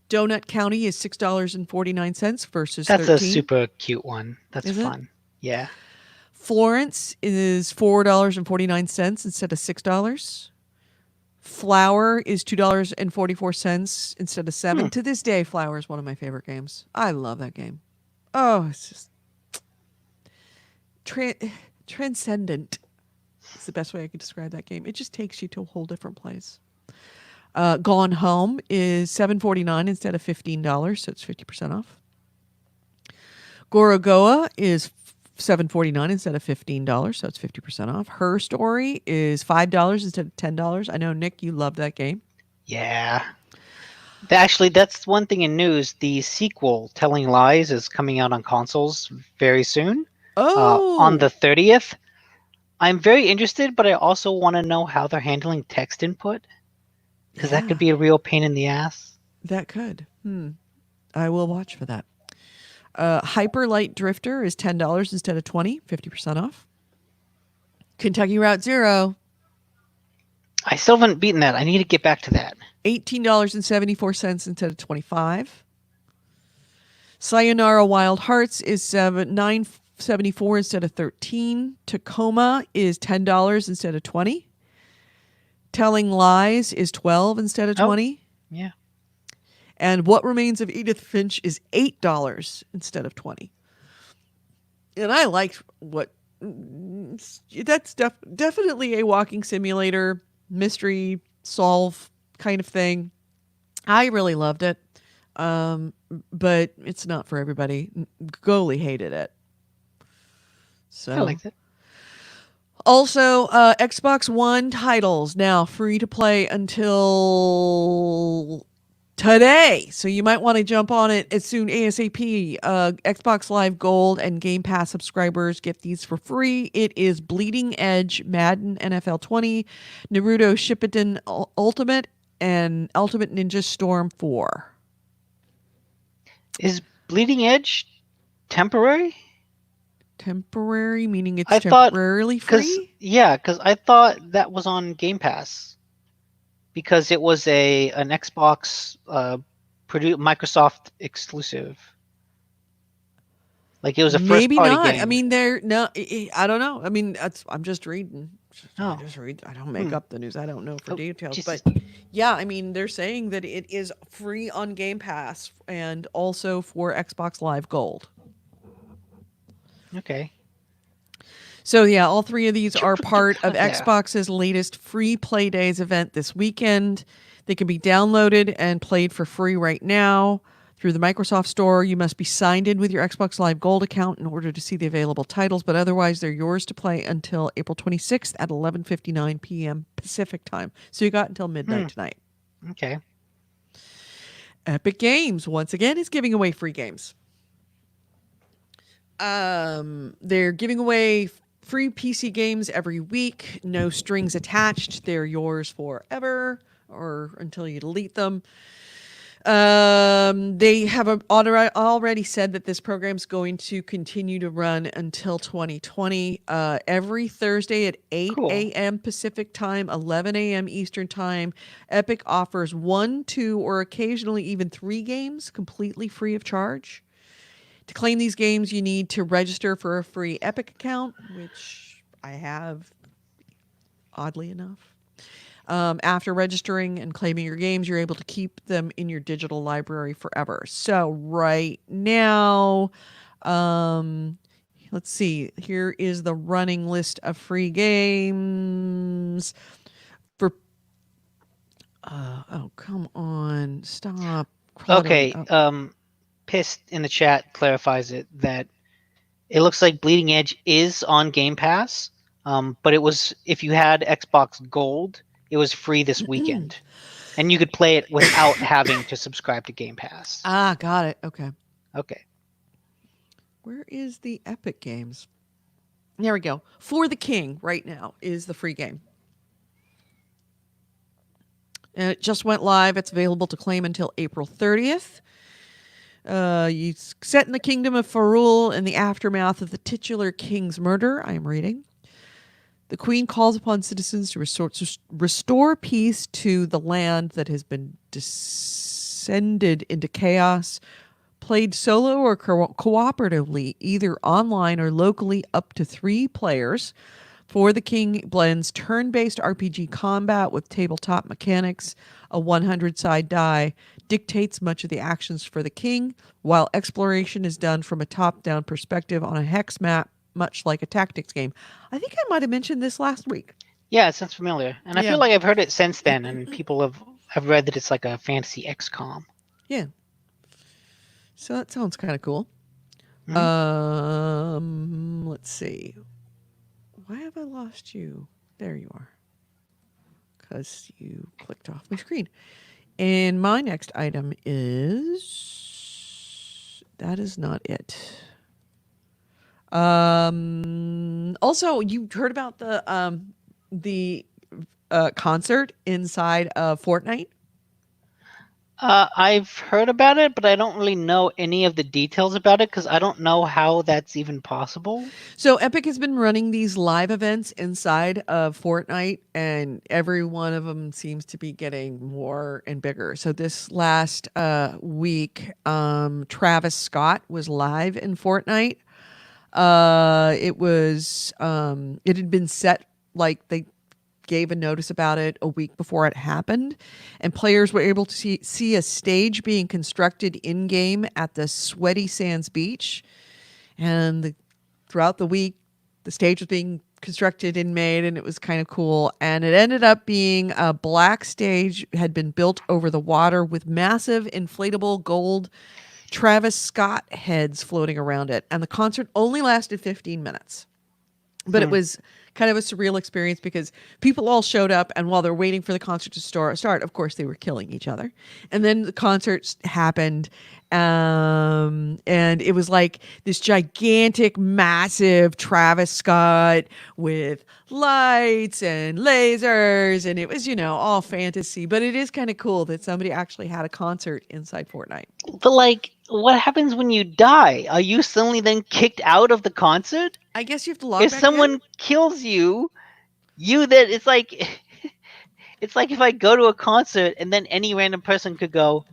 Donut County is $6.49 versus $13. That's a super cute one. That's fun. Yeah. Florence is $4.49 instead of $6. Flower is $2.44 instead of $7. To this day, Flower is one of my favorite games. I love that game. Oh, it's just transcendent. It's the best way I could describe that game. It just takes you to a whole different place. Gone Home is $7.49 instead of $15, so it's 50% off. Gorogoa is $7.49 instead of $15, so it's 50% off. Her Story is $5 instead of $10. I know, Nick, you love that game. Yeah. Actually, that's one thing in news. The sequel, Telling Lies, is coming out on consoles very soon. On the 30th. I'm very interested, but I also want to know how they're handling text input. Because that could be a real pain in the ass. That could. I will watch for that. Hyper Light Drifter is $10 instead of $20, 50% off. Kentucky Route Zero, I still haven't beaten that. I need to get back to that. $18.74 instead of $25. Sayonara Wild Hearts is $9.74 instead of $13. Tacoma is $10 instead of $20. Telling Lies is $12 instead of $20. Yeah. And What Remains of Edith Finch is $8 instead of $20. And I liked what that's definitely a walking simulator, mystery solve kind of thing. I really loved it. But it's not for everybody. Goalie hated it. So I liked it. Also, Xbox One titles now free to play until today. So you might want to jump on it as soon ASAP. Xbox Live Gold and Game Pass subscribers get these for free. It is Bleeding Edge, Madden NFL 20, Naruto Shippuden Ultimate, and Ultimate Ninja Storm 4. Is Bleeding Edge temporary? Temporary, meaning it's I thought- temporarily free? Because I thought that was on Game Pass. Because it was an Xbox Microsoft exclusive. Like it was a first Maybe party not. game. I mean, I don't know. I mean, I'm just reading. Oh. I just read. I don't make up the news. I don't know for details. Jesus. But yeah, I mean, they're saying that it is free on Game Pass and also for Xbox Live Gold. Okay. So yeah, all three of these are part of Yeah. Xbox's latest free Play Days event this weekend. They can be downloaded and played for free right now through the Microsoft Store. You must be signed in with your Xbox Live Gold account in order to see the available titles, but otherwise they're yours to play until April 26th at 11:59 p.m. Pacific time. So you got until midnight tonight. Okay. Epic Games, once again, is giving away free games. They're giving away free PC games every week, no strings attached. They're yours forever or until you delete them. They have already said that this program's going to continue to run until 2020. Every Thursday at 8 Cool. a.m. Pacific time, 11 a.m. Eastern time, Epic offers 1, 2, or occasionally even 3 games completely free of charge. To claim these games, you need to register for a free Epic account, which I have, oddly enough. After registering and claiming your games, you're able to keep them in your digital library forever. So right now, let's see. Here is the running list of free games for. Oh, come on! Stop. Okay. Oh. Pissed in the chat clarifies it that it looks like Bleeding Edge is on Game Pass, but it was if you had Xbox Gold, it was free this weekend, and you could play it without having to subscribe to Game Pass. Ah, got it. Okay. Okay. Where is the Epic Games? There we go. For the King right now is the free game. And it just went live. It's available to claim until April 30th. You set in the kingdom of Farul in the aftermath of the titular king's murder. I am reading. The queen calls upon citizens to restore peace to the land that has been descended into chaos. Played solo or cooperatively, either online or locally, up to 3 players. For the King blends turn-based RPG combat with tabletop mechanics. A 100-side die dictates much of the actions for the King, while exploration is done from a top-down perspective on a hex map, much like a tactics game. I think I might have mentioned this last week. Yeah, it sounds familiar, and I Yeah. feel like I've heard it since then, and people have read that it's like a fantasy XCOM. Yeah. So that sounds kind of cool. Mhm. Let's see. Why have I lost you? There you are. Because you clicked off my screen. And my next item is... That is not it. Also, you heard about the concert inside of Fortnite. I've heard about it, but I don't really know any of the details about it because I don't know how that's even possible. So Epic has been running these live events inside of Fortnite, and every one of them seems to be getting more and bigger. So this last week, Travis Scott was live in Fortnite. It had been set, like they gave a notice about it a week before it happened, and players were able to see a stage being constructed in game at the Sweaty Sands Beach. And throughout the week, the stage was being constructed and made, and it was kind of cool. And it ended up being a black stage, had been built over the water with massive inflatable gold Travis Scott heads floating around it. And the concert only lasted 15 minutes. But it was kind of a surreal experience because people all showed up, and while they're waiting for the concert to start, of course, they were killing each other. And then the concert happened, and it was like this gigantic, massive Travis Scott with lights and lasers, and it was, all fantasy. But it is kind of cool that somebody actually had a concert inside Fortnite. But like, what happens when you die? Are you suddenly then kicked out of the concert? I guess you have to log If back someone in. kills you, then it's like it's like if I go to a concert and then any random person could go,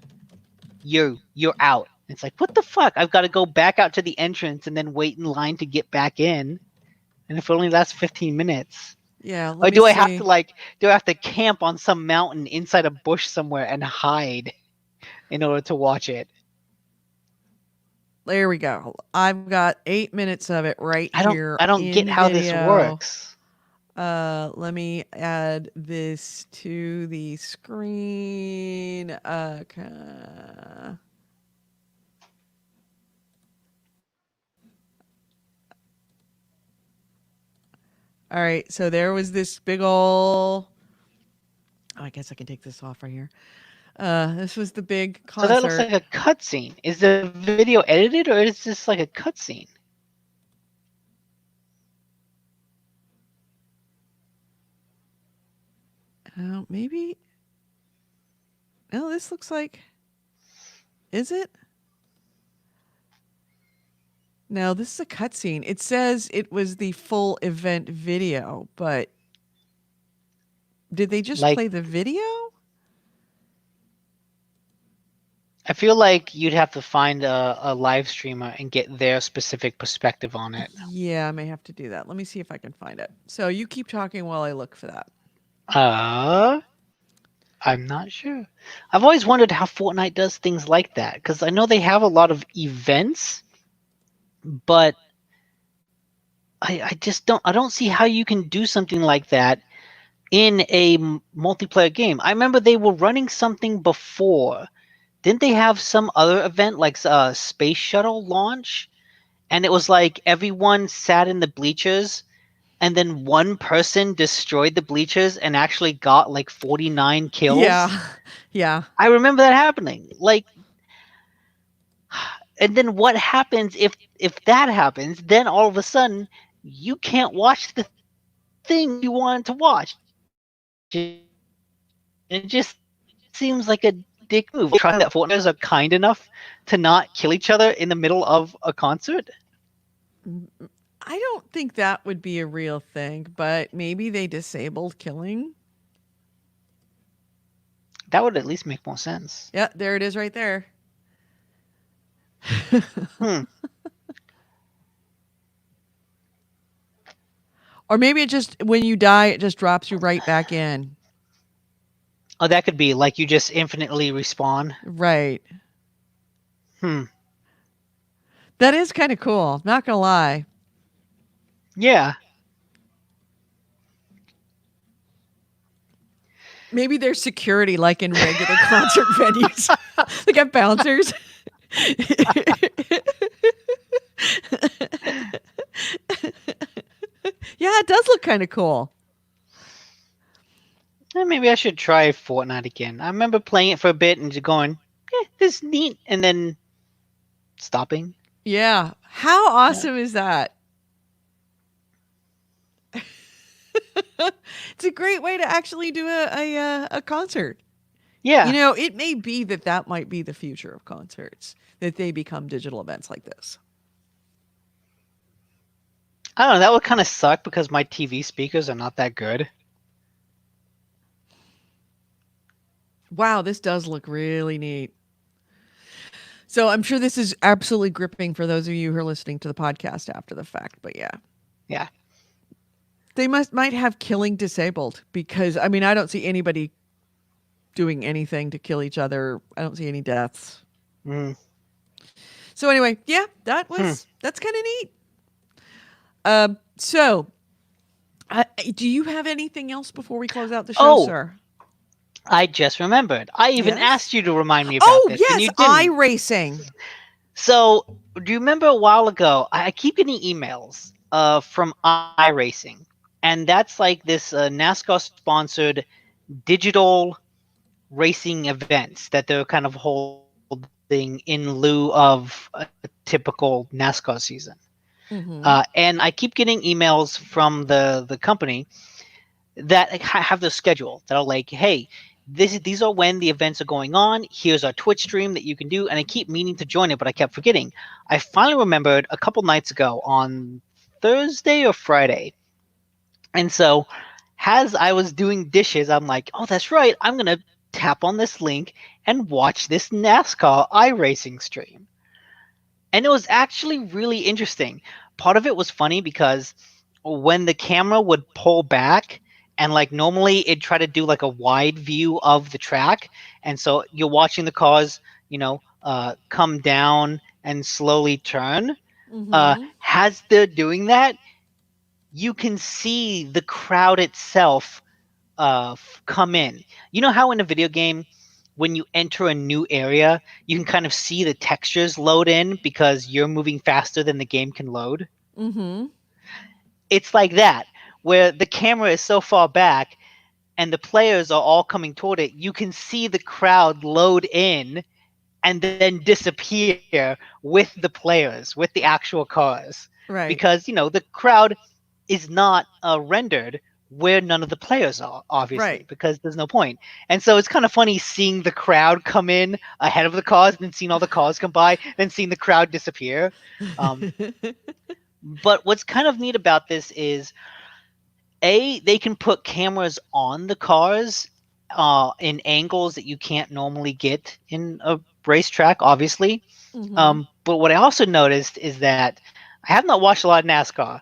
you're out. It's like, what the fuck? I've got to go back out to the entrance and then wait in line to get back in. And if it only lasts 15 minutes. Yeah, Or let me do I see. have to do I have to camp on some mountain inside a bush somewhere and hide in order to watch it? There we go. I've got 8 minutes of it right here. I don't get in how this video. works. Let me add this to the screen. Okay. All right, so there was this big ol'. Oh, I guess I can take this off right here. This was the big So concert. that looks like a cutscene. Is the video edited or is this like a cutscene? Oh, maybe. No, this looks like. Is it? No, this is a cutscene. It says it was the full event video, but did they just play the video? I feel like you'd have to find a live streamer and get their specific perspective on it. Yeah, I may have to do that. Let me see if I can find it. So you keep talking while I look for that. I'm not sure. I've always wondered how Fortnite does things like that, because I know they have a lot of events, but I just don't see how you can do something like that in a multiplayer game. I remember they were running something before. Didn't they have some other event like a space shuttle launch? And it was like everyone sat in the bleachers and then one person destroyed the bleachers and actually got like 49 kills. Yeah. I remember that happening. And then what happens if that happens? Then all of a sudden you can't watch the thing you wanted to watch. It just seems like a dick move. Trying that Fortniters are kind enough to not kill each other in the middle of a concert. I don't think that would be a real thing, but maybe they disabled killing. That would at least make more sense. Yeah, there it is right there. Or maybe it just, when you die, it just drops you right back in. Oh, that could be like you just infinitely respawn. Right. That is kind of cool. Not gonna lie. Yeah. Maybe there's security like in regular concert venues. They got bouncers. Yeah, it does look kind of cool. Maybe I should try Fortnite again. I remember playing it for a bit and just going, this is neat, and then stopping. Yeah. How awesome is that? It's a great way to actually do a concert. Yeah. It may be that might be the future of concerts, that they become digital events like this. I don't know. That would kind of suck because my TV speakers are not that good. Wow, this does look really neat. So I'm sure this is absolutely gripping for those of you who are listening to the podcast after the fact, but yeah. Yeah. They might have killing disabled because I don't see anybody doing anything to kill each other. I don't see any deaths. Mm. So anyway, yeah, that's kind of neat. So do you have anything else before we close out the show, sir? I just remembered. I even asked you to remind me about this. Yes, and you didn't. iRacing. So, do you remember a while ago? I keep getting emails from iRacing, and that's like this NASCAR-sponsored digital racing events that they're kind of holding in lieu of a typical NASCAR season. And I keep getting emails from the company that have the schedule that are like, hey, these are when the events are going on. Here's our Twitch stream that you can do. And I keep meaning to join it, but I kept forgetting. I finally remembered a couple nights ago on Thursday or Friday. And so as I was doing dishes, I'm like, oh, that's right. I'm going to tap on this link and watch this NASCAR iRacing stream. And it was actually really interesting. Part of it was funny because when the camera would pull back, and like normally it'd try to do like a wide view of the track, and so you're watching the cars, come down and slowly turn. As they're doing that, you can see the crowd itself come in. You know how in a video game, when you enter a new area, you can kind of see the textures load in because you're moving faster than the game can load? It's like that, where the camera is so far back and the players are all coming toward it, you can see the crowd load in and then disappear with the players, with the actual cars. Right. Because, the crowd is not rendered where none of the players are, obviously, because there's no point. And so it's kind of funny seeing the crowd come in ahead of the cars, and then seeing all the cars come by, then seeing the crowd disappear. But what's kind of neat about this is, they can put cameras on the cars in angles that you can't normally get in a racetrack, obviously. But what I also noticed is that I have not watched a lot of NASCAR,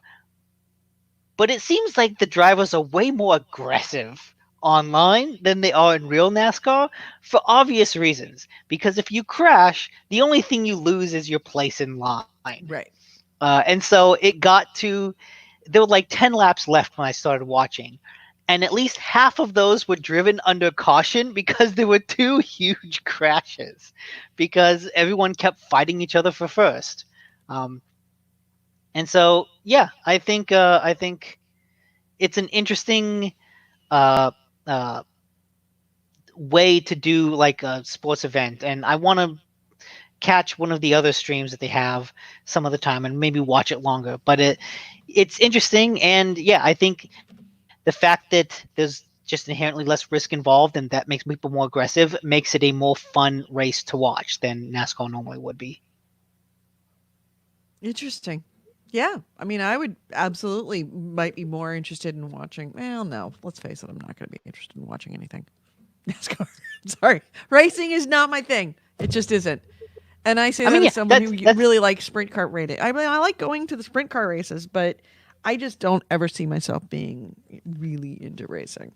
but it seems like the drivers are way more aggressive online than they are in real NASCAR for obvious reasons. Because if you crash, the only thing you lose is your place in line. Right. And so it got to, there were like 10 laps left when I started watching. And at least half of those were driven under caution because there were 2 huge crashes because everyone kept fighting each other for first. And so, yeah, I think it's an interesting way to do like a sports event. And I want to catch one of the other streams that they have some of the time and maybe watch it longer. But it's interesting. And yeah, I think the fact that there's just inherently less risk involved and that makes people more aggressive makes it a more fun race to watch than NASCAR normally would be. Interesting. Yeah. I would absolutely might be more interested in watching. Well, no, let's face it. I'm not going to be interested in watching anything. NASCAR. Sorry. Racing is not my thing. It just isn't. And I say that as someone who really likes sprint car racing. I like going to the sprint car races, but I just don't ever see myself being really into racing.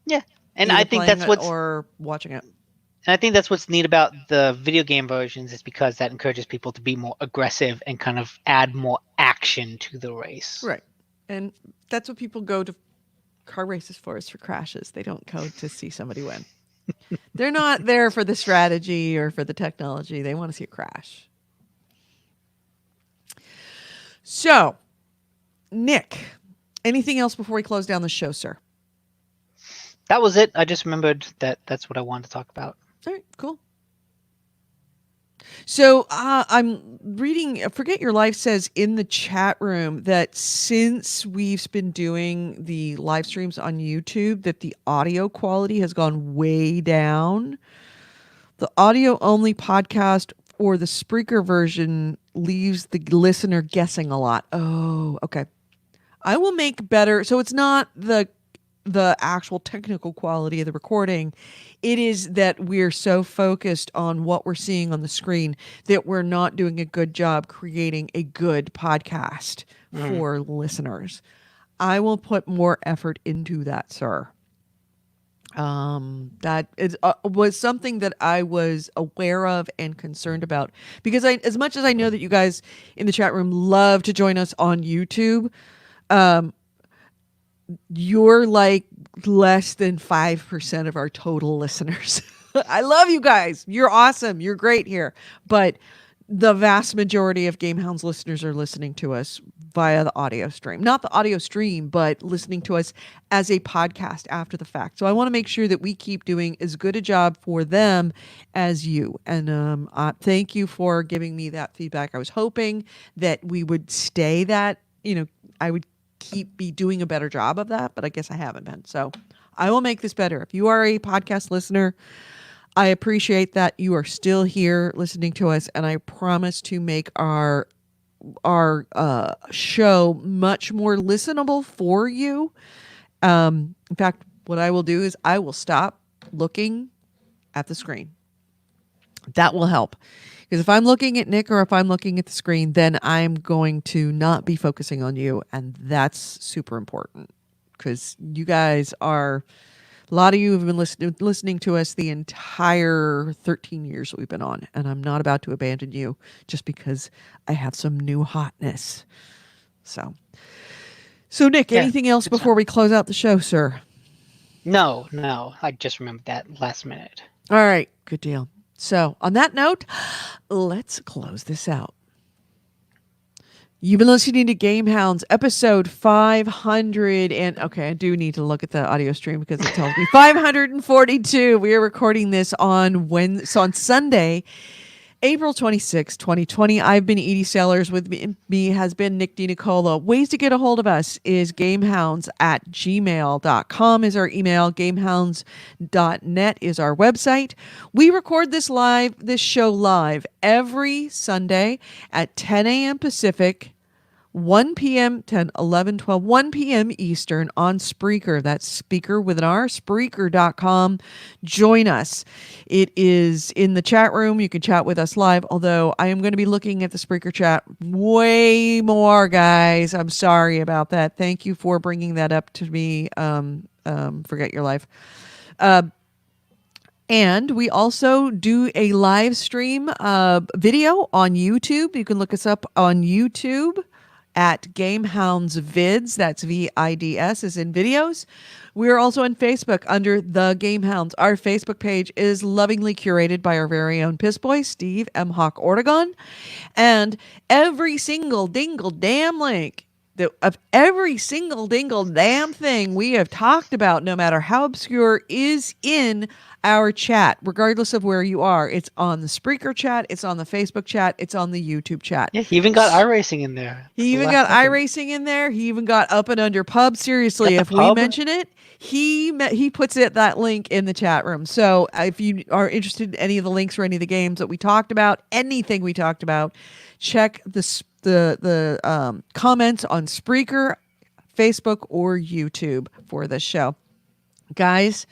Yeah. And I think that's what's... Or watching it. And I think that's what's neat about the video game versions is because that encourages people to be more aggressive and kind of add more action to the race. Right. And that's what people go to car races for, is for crashes. They don't go to see somebody win. They're not there for the strategy or for the technology. They want to see a crash. So, Nick, anything else before we close down the show, sir? That was it. I just remembered that that's what I wanted to talk about. All right, cool. So I'm reading, Forget Your Life says in the chat room that since we've been doing the live streams on YouTube, that the audio quality has gone way down. The audio only podcast or the Spreaker version leaves the listener guessing a lot. Oh, okay. I will make better. So it's not the actual technical quality of the recording. It is that we're so focused on what we're seeing on the screen that we're not doing a good job creating a good podcast for listeners. I will put more effort into that, sir. That is was something that I was aware of and concerned about, because as much as I know that you guys in the chat room love to join us on YouTube, you're like less than 5% of our total listeners. I love you guys. You're awesome. You're great here. But the vast majority of GameHounds listeners are listening to us via the audio stream. Not the audio stream, but listening to us as a podcast after the fact. So I want to make sure that we keep doing as good a job for them as you. And thank you for giving me that feedback. I was hoping that we would stay that, I would be doing a better job of that, but I guess I haven't been. So I will make this better. If you are a podcast listener, I appreciate that you are still here listening to us, and I promise to make our show much more listenable for you. In fact, what I will do is I will stop looking at the screen. That will help. Because if I'm looking at Nick or if I'm looking at the screen, then I'm going to not be focusing on you. And that's super important, because you guys are, a lot of you have been listening to us the entire 13 years that we've been on. And I'm not about to abandon you just because I have some new hotness. So Nick, anything else before we close out the show, sir? No. I just remembered that last minute. All right. Good deal. So on that note, let's close this out. You've been listening to GameHounds episode 500. And okay, I do need to look at the audio stream because it tells me 542. We are recording this on Sunday, April 26, 2020. I've been Edie Sellers. With me has been Nick DiNicola. Ways to get a hold of us is gamehounds@gmail.com is our email. Gamehounds.net is our website. We record this show live every Sunday at 10 a.m. Pacific, 1 p.m., 10, 11, 12, 1 p.m. Eastern on Spreaker. That's speaker with an R, Spreaker.com. Join us. It is in the chat room. You can chat with us live, although I am going to be looking at the Spreaker chat way more, guys. I'm sorry about that. Thank you for bringing that up to me. Forget Your Life. And we also do a live stream video on YouTube. You can look us up on YouTube at GameHounds Vids. That's VIDS, as in videos. We're also on Facebook under The GameHounds. Our Facebook page is lovingly curated by our very own piss boy, Steve M. Hawk Ortegon. And every single dingle damn link of every single dingle damn thing we have talked about, no matter how obscure, is in our chat, regardless of where you are. It's on the Spreaker chat, it's on the Facebook chat, it's on the YouTube chat. Yeah, he even got iRacing in there. He even got iRacing in there. He even got Up and Under Pub. Seriously, if we mention it, he puts that link in the chat room. So if you are interested in any of the links or any of the games that we talked about, anything we talked about, check the comments on Spreaker, Facebook, or YouTube for this show. Guys,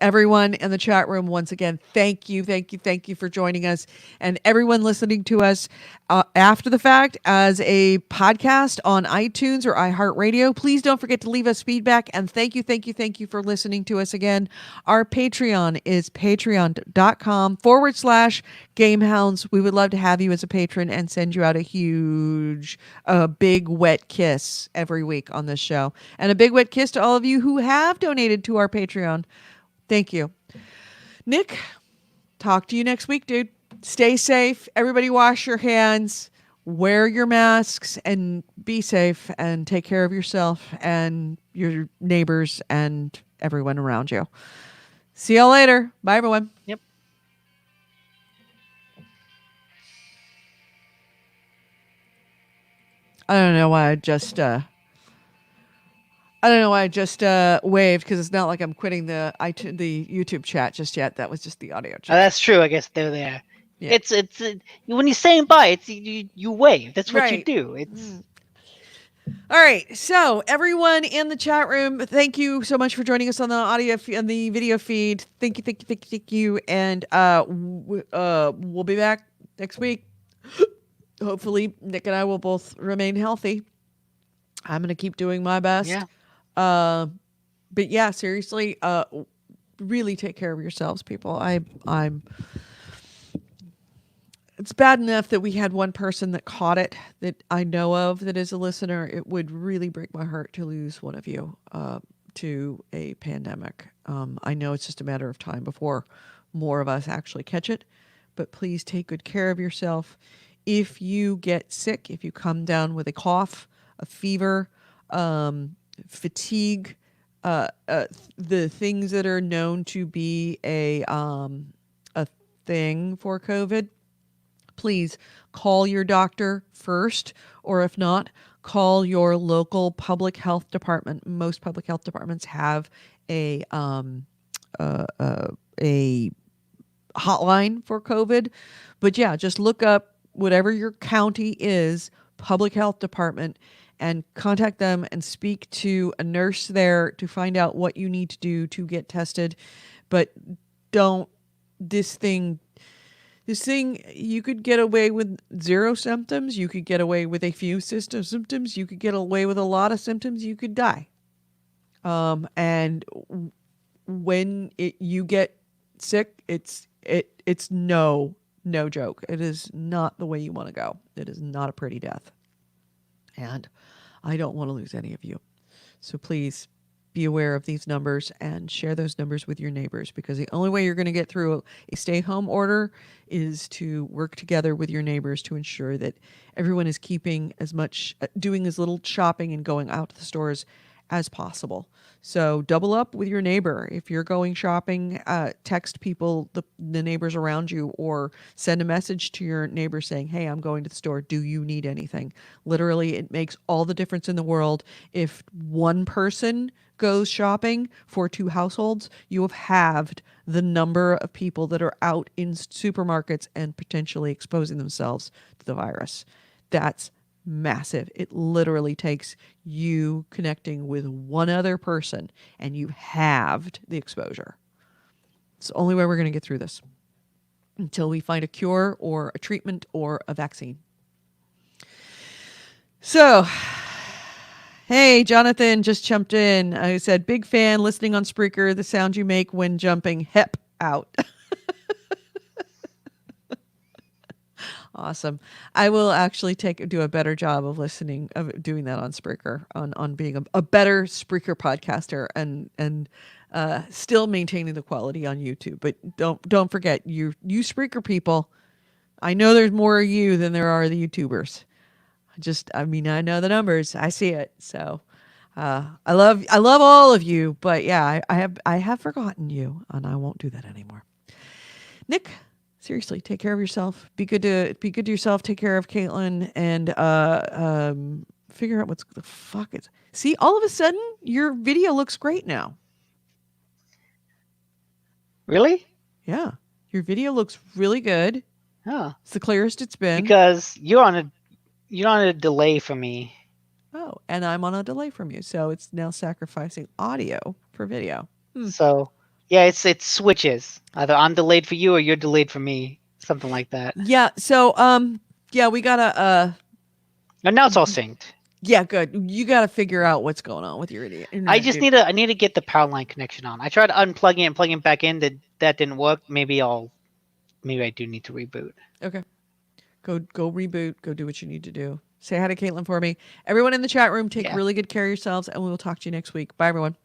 everyone in the chat room, once again, thank you for joining us. And everyone listening to us after the fact as a podcast on iTunes or iHeartRadio, please don't forget to leave us feedback. And thank you for listening to us again. Our Patreon is patreon.com/GameHounds. We would love to have you as a patron and send you out a huge, big, wet kiss every week on this show. And a big, wet kiss to all of you who have donated to our Patreon. Thank you. Nick, talk to you next week, dude. Stay safe. Everybody wash your hands, wear your masks, and be safe, and take care of yourself and your neighbors and everyone around you. See y'all later. Bye, everyone. Yep. I don't know why I just waved, because it's not like I'm quitting the YouTube chat just yet. That was just the audio chat. That's true. I guess they're there. Yeah. It's when you're saying bye, it's you wave. That's what you Right. do. It's All right. So everyone in the chat room, thank you so much for joining us on the on the video feed. Thank you, thank you, thank you, thank you. And we'll be back next week. Hopefully, Nick and I will both remain healthy. I'm gonna keep doing my best. yeah. But yeah, seriously, really take care of yourselves, people. I'm. It's bad enough that we had one person that caught it that I know of that is a listener. It would really break my heart to lose one of you to a pandemic. I know it's just a matter of time before more of us actually catch it, but please take good care of yourself. If you get sick, if you come down with a cough, a fever, fatigue, the things that are known to be a thing for COVID, please call your doctor first, or if not, call your local public health department. Most public health departments have a hotline for COVID. But yeah, just look up whatever your county is, public health department, and contact them and speak to a nurse there to find out what you need to do to get tested. But don't this thing you could get away with 0 symptoms, you could get away with a few symptoms, you could get away with a lot of symptoms, you could die. And when you get sick, it's no joke. It is not the way you want to go. It is not a pretty death. And I don't want to lose any of you. So please be aware of these numbers and share those numbers with your neighbors, because the only way you're going to get through a stay-home order is to work together with your neighbors to ensure that everyone is keeping as much, doing as little shopping and going out to the stores as possible. So double up with your neighbor. If you're going shopping, text people, the neighbors around you, or send a message to your neighbor saying, hey, I'm going to the store. Do you need anything? Literally, it makes all the difference in the world. If one person goes shopping for 2 households, you have halved the number of people that are out in supermarkets and potentially exposing themselves to the virus. That's massive. It literally takes you connecting with one other person and you halved the exposure. It's the only way we're going to get through this until we find a cure or a treatment or a vaccine. So, hey, Jonathan just jumped in. I said, big fan, listening on Spreaker, the sound you make when jumping hep out. Awesome. I will actually do a better job of doing that on Spreaker, on being a better Spreaker podcaster, and still maintaining the quality on YouTube. But don't forget, you Spreaker people, I know there's more of you than there are the YouTubers. I know the numbers. I see it. So I love all of you, but yeah, I have forgotten you, and I won't do that anymore. Nick, seriously, take care of yourself. Be good to yourself. Take care of Caitlin, and figure out what's the fuck is. See, all of a sudden, your video looks great now. Really? Yeah, your video looks really good. Oh. It's the clearest it's been. Because you're on a delay for me. Oh, and I'm on a delay from you, so it's now sacrificing audio for video. So yeah, it switches. Either I'm delayed for you or you're delayed for me. Something like that. Yeah. So yeah, we gotta And now it's all synced. Yeah, good. You gotta figure out what's going on with your idiot. I just need to get the power line connection on. I tried unplugging it and plugging it back in. That didn't work. Maybe I do need to reboot. Okay. Go reboot. Go do what you need to do. Say hi to Caitlin for me. Everyone in the chat room, take really good care of yourselves, and we will talk to you next week. Bye, everyone.